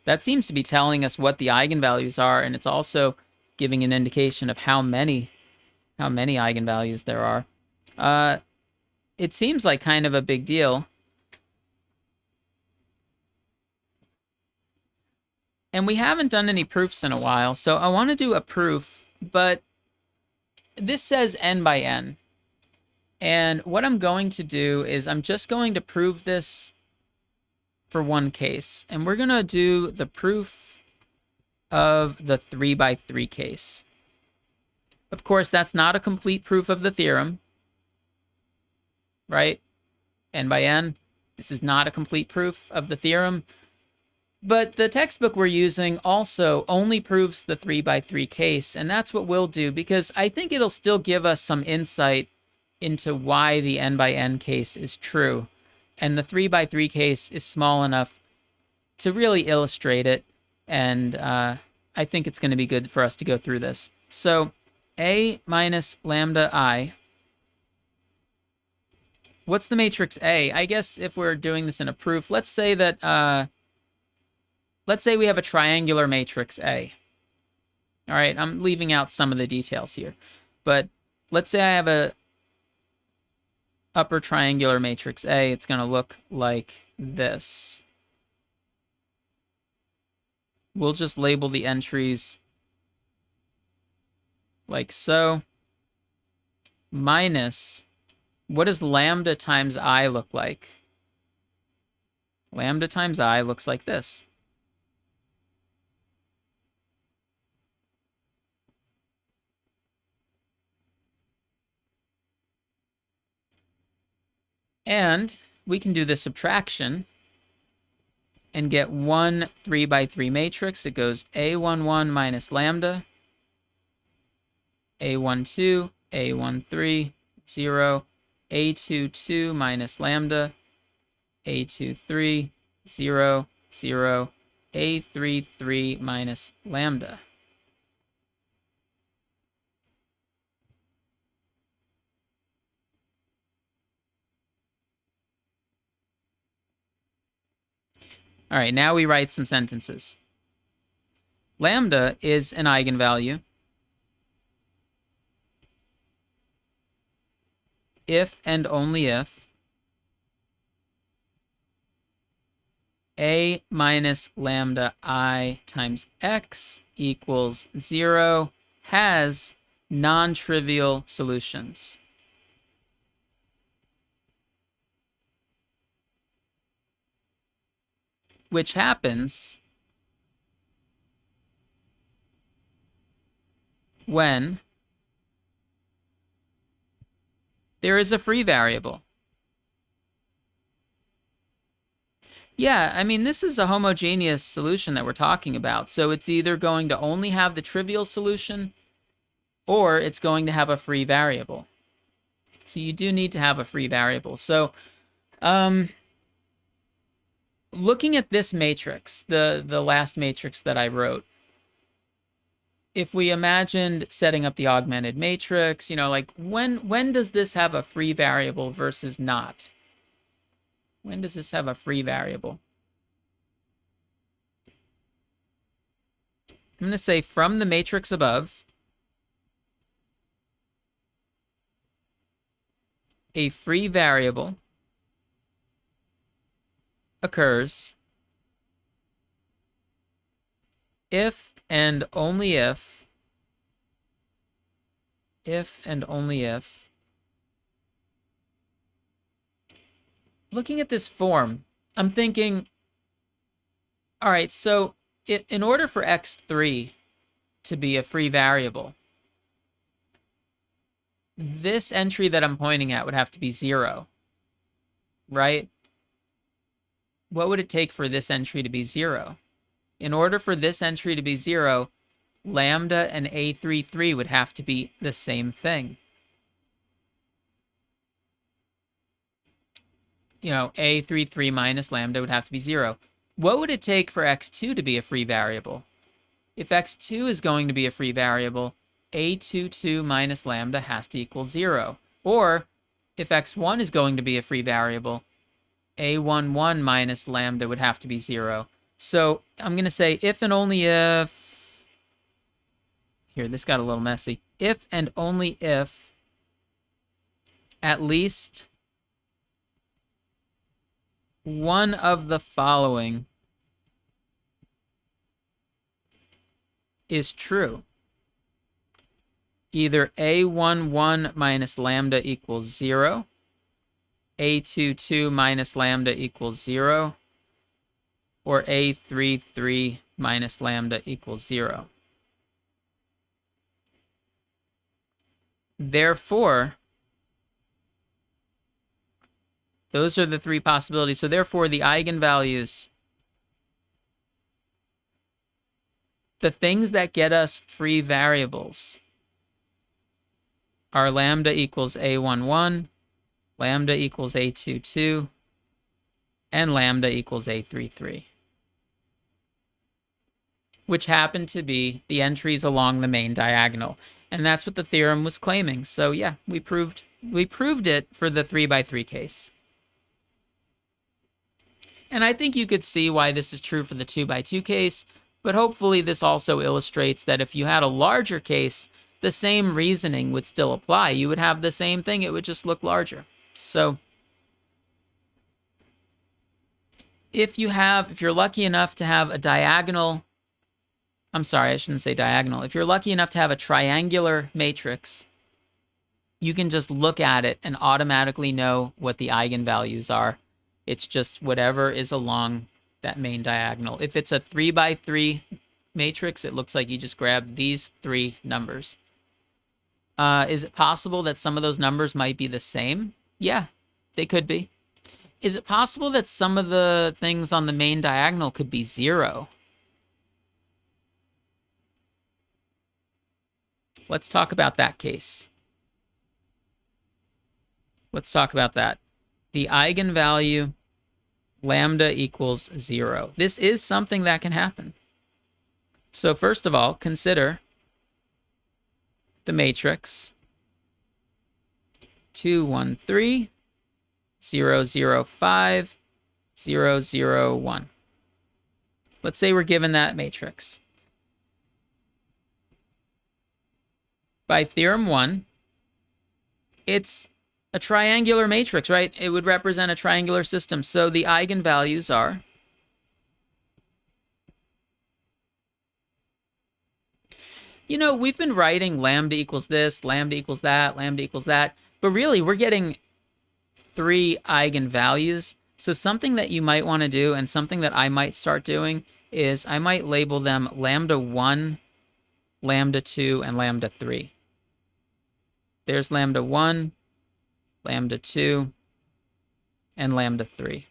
That seems to be telling us what the eigenvalues are, and it's also giving an indication of how many eigenvalues there are. It seems like kind of a big deal. And we haven't done any proofs in a while, so I want to do a proof, but this says n by n. And what I'm going to do is I'm just going to prove this for one case, and we're going to do the proof of the 3 by 3 case. Of course, that's not a complete proof of the theorem, right? N by n. This is not a complete proof of the theorem. But the textbook we're using also only proves the 3 by 3 case, and that's what we'll do because I think it'll still give us some insight into why the n by n case is true. And the 3 by 3 case is small enough to really illustrate it, and I think it's going to be good for us to go through this. So A minus lambda I. What's the matrix A? I guess if we're doing this in a proof, let's say that let's say we have a triangular matrix A. All right, I'm leaving out some of the details here. But let's say I have a upper triangular matrix A. It's going to look like this. We'll just label the entries like so. Minus, what does lambda times I look like? Lambda times I looks like this. And we can do the subtraction and get one 3 by 3 matrix. It goes A11 minus lambda, A12, A13, 0, A22 minus lambda, A23, 0, 0, A33 minus lambda. All right, now we write some sentences. Lambda is an eigenvalue if and only if A minus lambda I times x equals 0 has non-trivial solutions. Which happens when there is a free variable. Yeah, I mean, this is a homogeneous solution that we're talking about. So it's either going to only have the trivial solution or it's going to have a free variable. So you do need to have a free variable. So looking at this matrix, the last matrix that I wrote, if we imagined setting up the augmented matrix, you know, like when does this have a free variable versus not? When does this have a free variable? I'm going to say from the matrix above, a free variable occurs if and only if and only if, looking at this form, I'm thinking, all right, so in order for x3 to be a free variable, this entry that I'm pointing at would have to be 0, right? What would it take for this entry to be 0? In order for this entry to be 0, lambda and A33 would have to be the same thing. You know, A33 minus lambda would have to be 0. What would it take for x2 to be a free variable? If x2 is going to be a free variable, A22 minus lambda has to equal 0. Or if x1 is going to be a free variable, A11 minus lambda would have to be 0. So I'm going to say if and only if, here, this got a little messy. If and only if at least one of the following is true. Either A11 minus lambda equals 0, A22 minus lambda equals 0, or A33 minus lambda equals 0. Therefore, those are the three possibilities. So therefore, the eigenvalues, the things that get us free variables, are lambda equals A11, lambda equals A22, and lambda equals A33, which happen to be the entries along the main diagonal. And that's what the theorem was claiming. So yeah, we proved it for the 3×3 case. And I think you could see why this is true for the 2×2 case, but hopefully this also illustrates that if you had a larger case, the same reasoning would still apply. You would have the same thing, it would just look larger. So if you're lucky enough to have a diagonal, I'm sorry, I shouldn't say diagonal. If you're lucky enough to have a triangular matrix, you can just look at it and automatically know what the eigenvalues are. It's just whatever is along that main diagonal. If it's a 3×3 matrix, it looks like you just grab these three numbers. Is it possible that some of those numbers might be the same? Yeah, they could be. Is it possible that some of the things on the main diagonal could be 0? Let's talk about that case. Let's talk about that. The eigenvalue lambda equals 0. This is something that can happen. So first of all, consider the matrix 2, 1, 3, 0, 0, 5, 0, 0, 1. Let's say we're given that matrix. By theorem 1, it's a triangular matrix, right? It would represent a triangular system. So the eigenvalues are we've been writing lambda equals this, lambda equals that, lambda equals that, but really we're getting 3 eigenvalues. So something that you might want to do, and something that I might start doing, is I might label them lambda 1, lambda 2, and lambda 3. There's lambda 1, lambda 2, and lambda 3.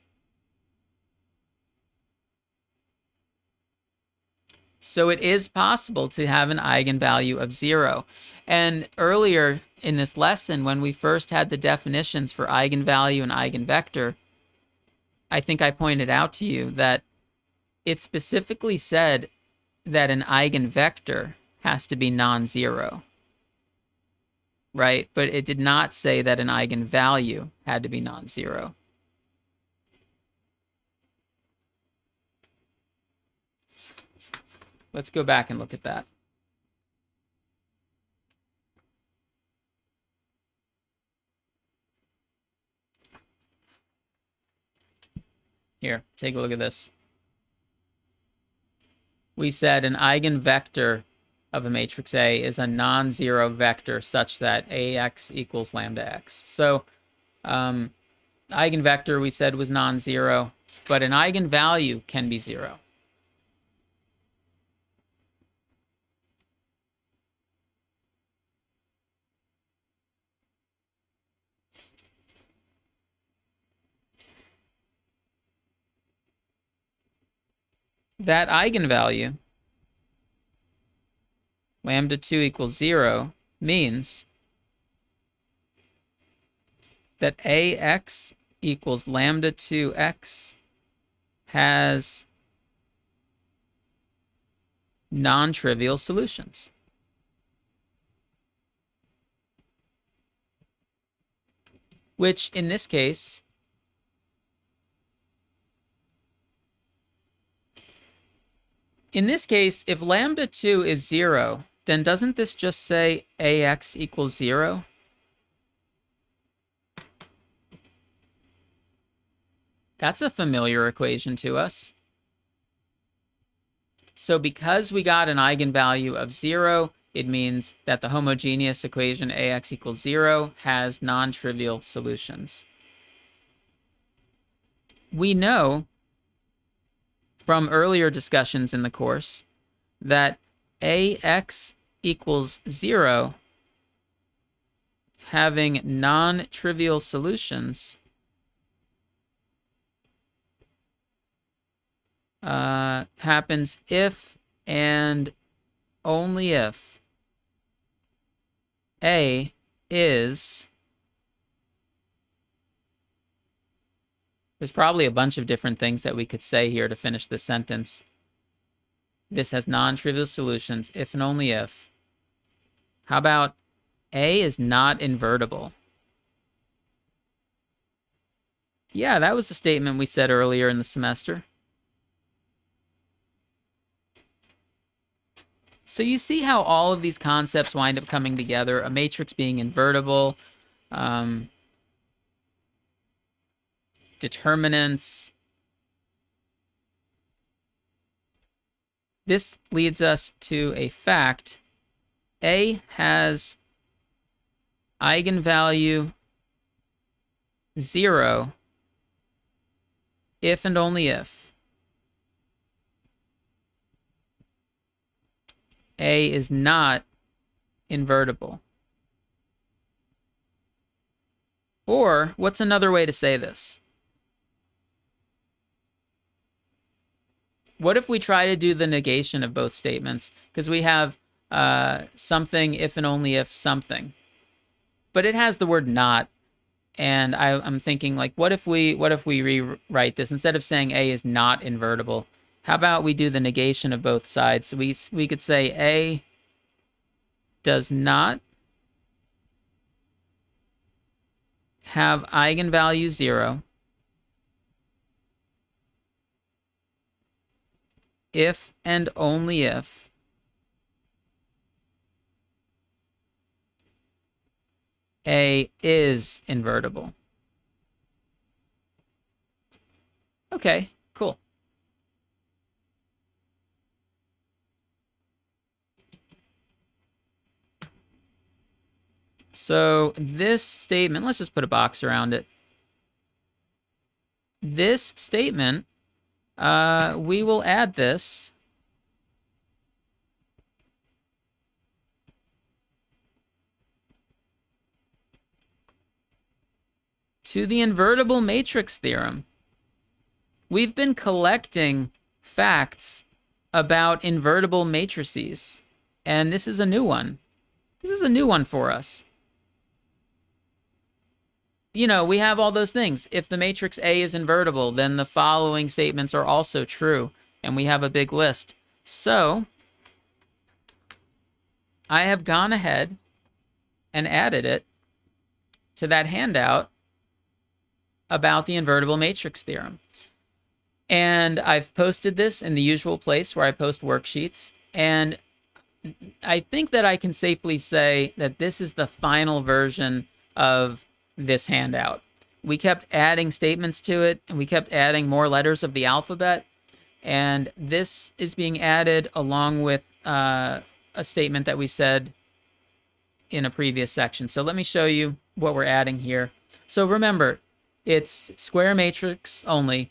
So it is possible to have an eigenvalue of 0. And earlier in this lesson, when we first had the definitions for eigenvalue and eigenvector, I think I pointed out to you that it specifically said that an eigenvector has to be non-zero, right? But it did not say that an eigenvalue had to be non-zero. Let's go back and look at that. Here, take a look at this. We said an eigenvector of a matrix A is a non-zero vector such that AX equals lambda X. So eigenvector we said was non-zero, but an eigenvalue can be 0. That eigenvalue, lambda 2 equals 0, means that AX equals lambda 2X has non-trivial solutions. Which, in this case, if lambda 2 is 0, then doesn't this just say AX equals 0? That's a familiar equation to us. So because we got an eigenvalue of 0, it means that the homogeneous equation AX equals 0 has non-trivial solutions. We know from earlier discussions in the course that ax equals 0 having non-trivial solutions happens if and only if A is... There's probably a bunch of different things that we could say here to finish this sentence. This has non-trivial solutions if and only if. How about A is not invertible? Yeah, that was a statement we said earlier in the semester. So you see how all of these concepts wind up coming together, a matrix being invertible, determinants. This leads us to a fact. A has eigenvalue 0 if and only if A is not invertible. Or, what's another way to say this? What if we try to do the negation of both statements? Because we have something if and only if something. But it has the word not. And I'm thinking, like, what if we rewrite this? Instead of saying A is not invertible, how about we do the negation of both sides? So we could say A does not have eigenvalue 0 if and only if A is invertible. Okay, cool. So this statement, let's just put a box around it. This statement, we will add this to the invertible matrix theorem. We've been collecting facts about invertible matrices, and this is a new one. This is a new one for us. You know, we have all those things. If the matrix A is invertible, then the following statements are also true, and we have a big list. So I have gone ahead and added it to that handout about the invertible matrix theorem. And I've posted this in the usual place where I post worksheets. And I think that I can safely say that this is the final version of this handout. We kept adding statements to it, and we kept adding more letters of the alphabet. And this is being added along with a statement that we said in a previous section. So let me show you what we're adding here. So remember, it's square matrix only.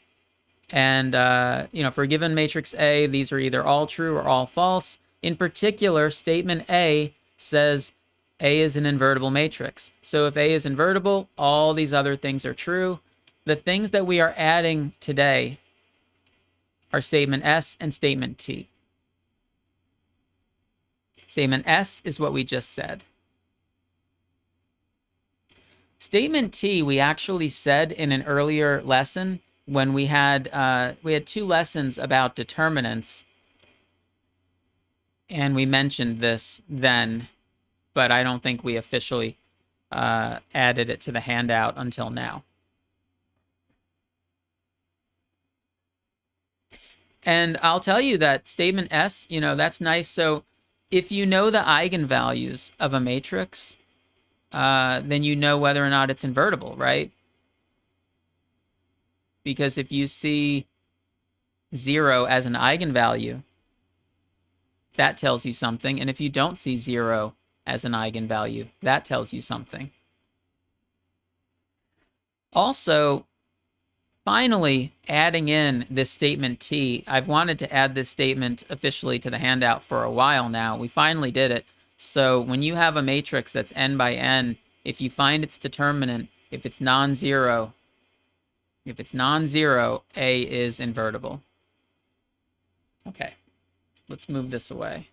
And, for a given matrix A, these are either all true or all false. In particular, statement A says A is an invertible matrix. So if A is invertible, all these other things are true. The things that we are adding today are statement S and statement T. Statement S is what we just said. Statement T, we actually said in an earlier lesson when we had 2 lessons about determinants, and we mentioned this then, but I don't think we officially added it to the handout until now. And I'll tell you that statement S, that's nice. So if you know the eigenvalues of a matrix, then you know whether or not it's invertible, right? Because if you see 0 as an eigenvalue, that tells you something. And if you don't see 0 as an eigenvalue, that tells you something. Also, finally adding in this statement T. I've wanted to add this statement officially to the handout for a while now. We finally did it. So when you have a matrix that's n by n, if you find its determinant, if it's non-zero, A is invertible. Okay, let's move this away.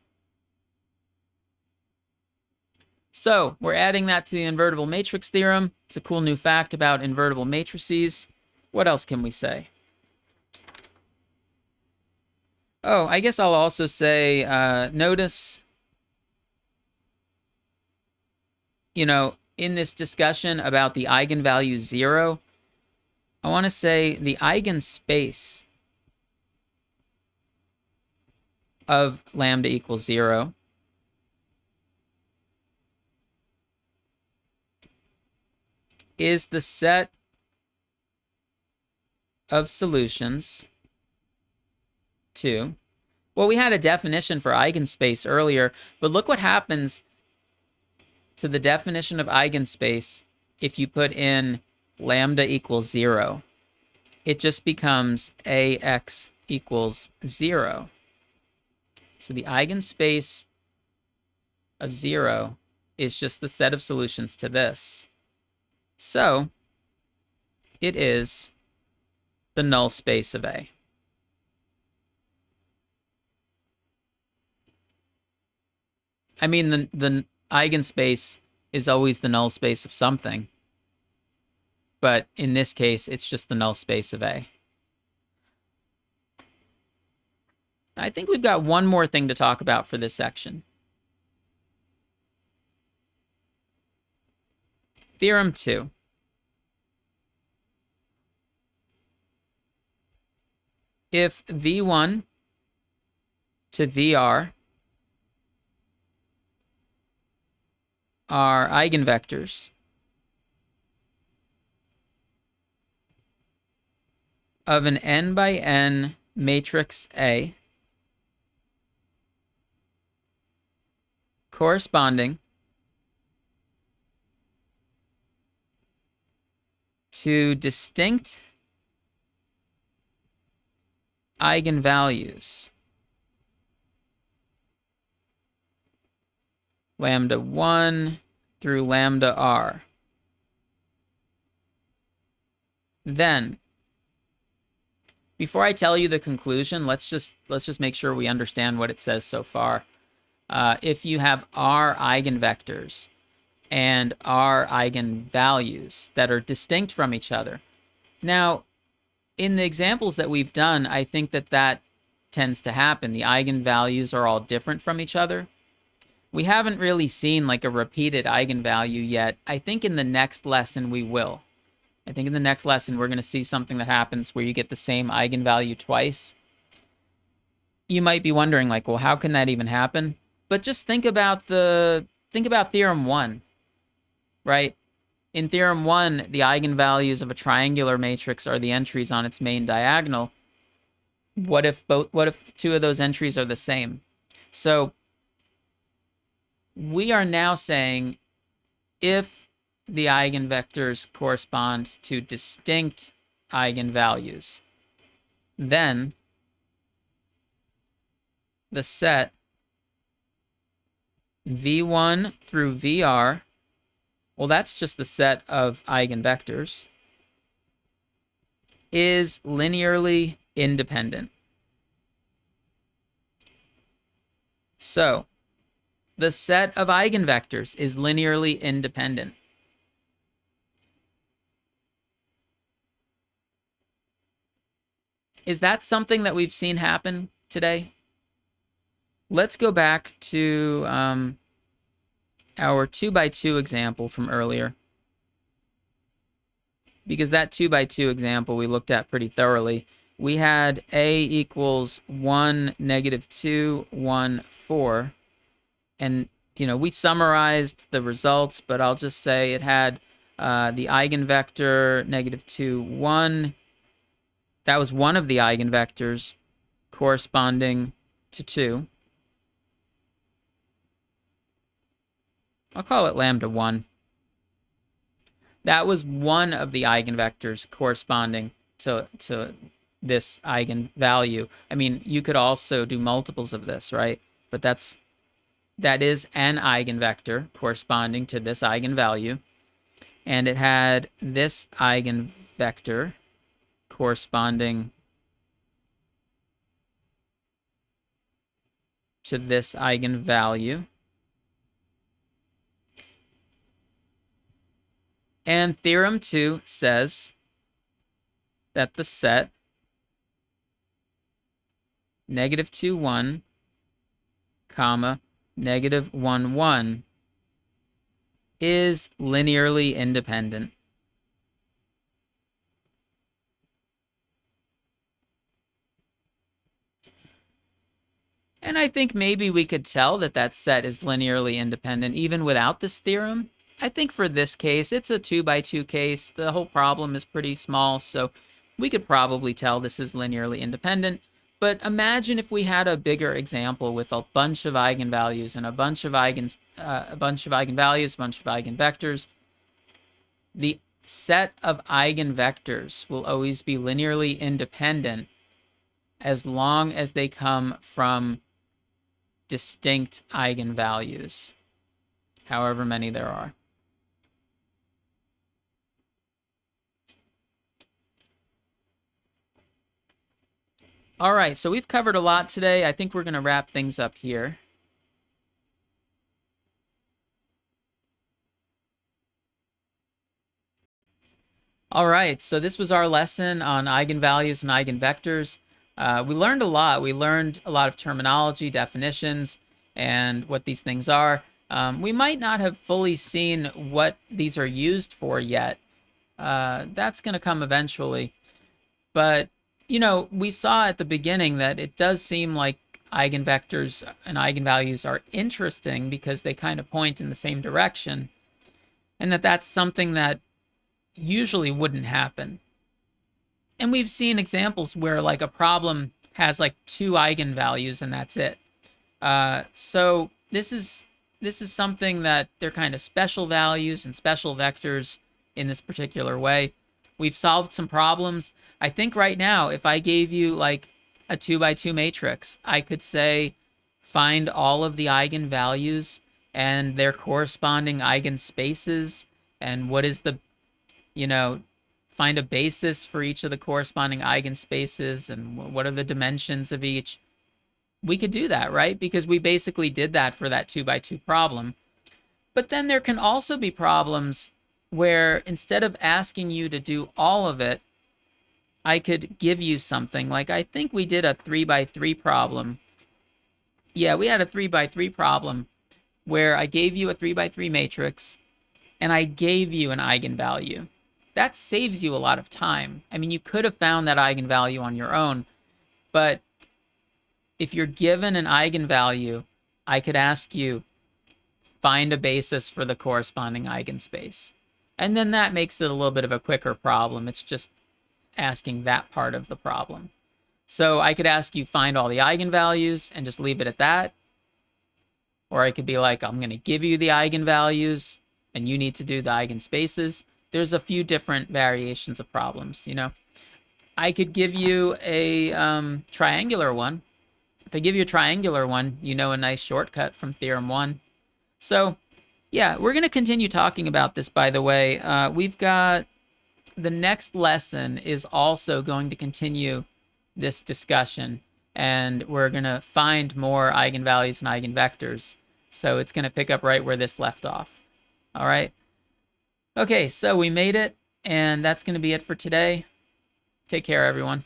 So we're adding that to the invertible matrix theorem. It's a cool new fact about invertible matrices. What else can we say? Oh, I guess I'll also say, notice, in this discussion about the eigenvalue 0, I want to say the eigenspace of lambda equals 0 is the set of solutions to, well, we had a definition for eigenspace earlier, but look what happens to the definition of eigenspace if you put in lambda equals 0. It just becomes AX equals 0. So the eigenspace of 0 is just the set of solutions to this. So it is the null space of A. I mean, the eigenspace is always the null space of something. But in this case, it's just the null space of A. I think we've got one more thing to talk about for this section. Theorem 2. If V1 to VR are eigenvectors of an n by n matrix A corresponding to distinct eigenvalues lambda 1 through lambda r, then before I tell you the conclusion, let's just make sure we understand what it says so far. If you have r eigenvectors and r eigenvalues that are distinct from each other. Now, in the examples that we've done, I think that tends to happen. The eigenvalues are all different from each other. We haven't really seen like a repeated eigenvalue yet. I think in the next lesson we will. I think in the next lesson we're going to see something that happens where you get the same eigenvalue twice. You might be wondering like, well, how can that even happen? But just think about theorem 1, right? In theorem 1, the eigenvalues of a triangular matrix are the entries on its main diagonal. What if two of those entries are the same? So we are now saying if the eigenvectors correspond to distinct eigenvalues, then the set V1 through VR, well, that's just the set of eigenvectors, is linearly independent. So the set of eigenvectors is linearly independent. Is that something that we've seen happen today? Let's go back to our 2x2 example from earlier, because that 2x2 example we looked at pretty thoroughly. We had A equals 1, -2, 1, 4. And, we summarized the results, but I'll just say it had the eigenvector -2, 1. That was one of the eigenvectors corresponding to 2. I'll call it lambda 1. That was one of the eigenvectors corresponding to this eigenvalue. I mean, you could also do multiples of this, right? But that is an eigenvector corresponding to this eigenvalue. And it had this eigenvector corresponding to this eigenvalue. And theorem 2 says that the set -2, 1, comma, -1, 1 is linearly independent. And I think maybe we could tell that that set is linearly independent even without this theorem. I think for this case, it's a 2 by 2 case. The whole problem is pretty small, so we could probably tell this is linearly independent. But imagine if we had a bigger example with a bunch of eigenvalues and a bunch of eigenvalues, a bunch of eigenvectors. The set of eigenvectors will always be linearly independent as long as they come from distinct eigenvalues, however many there are. All right, so we've covered a lot today. I think we're going to wrap things up here. All right, so this was our lesson on eigenvalues and eigenvectors. We learned a lot. We learned a lot of terminology, definitions, and what these things are. We might not have fully seen what these are used for yet. That's going to come eventually. But, you know, we saw at the beginning that it does seem like eigenvectors and eigenvalues are interesting because they kind of point in the same direction, and that's something that usually wouldn't happen. And we've seen examples where like a problem has like 2 eigenvalues and that's it. So this is something that they're kind of special values and special vectors in this particular way. We've solved some problems. I think right now, if I gave you like a 2 by 2 matrix, I could say find all of the eigenvalues and their corresponding eigenspaces, and what is the, you know, find a basis for each of the corresponding eigenspaces and what are the dimensions of each. We could do that, right? Because we basically did that for that 2 by 2 problem. But then there can also be problems where instead of asking you to do all of it, I could give you something. Like I think we did a 3 by 3 problem. Yeah, we had a 3 by 3 problem where I gave you a 3 by 3 matrix and I gave you an eigenvalue. That saves you a lot of time. I mean, you could have found that eigenvalue on your own, but if you're given an eigenvalue, I could ask you, find a basis for the corresponding eigenspace. And then that makes it a little bit of a quicker problem. It's just asking that part of the problem. So I could ask you, find all the eigenvalues and just leave it at that. Or I could be like, I'm going to give you the eigenvalues and you need to do the eigenspaces. There's a few different variations of problems, you know. I could give you a triangular one. If I give you a triangular one, you know a nice shortcut from theorem 1. So yeah, we're going to continue talking about this, by the way. We've got the next lesson is also going to continue this discussion, and we're going to find more eigenvalues and eigenvectors. So it's going to pick up right where this left off. All right. Okay, so we made it, and that's going to be it for today. Take care, everyone.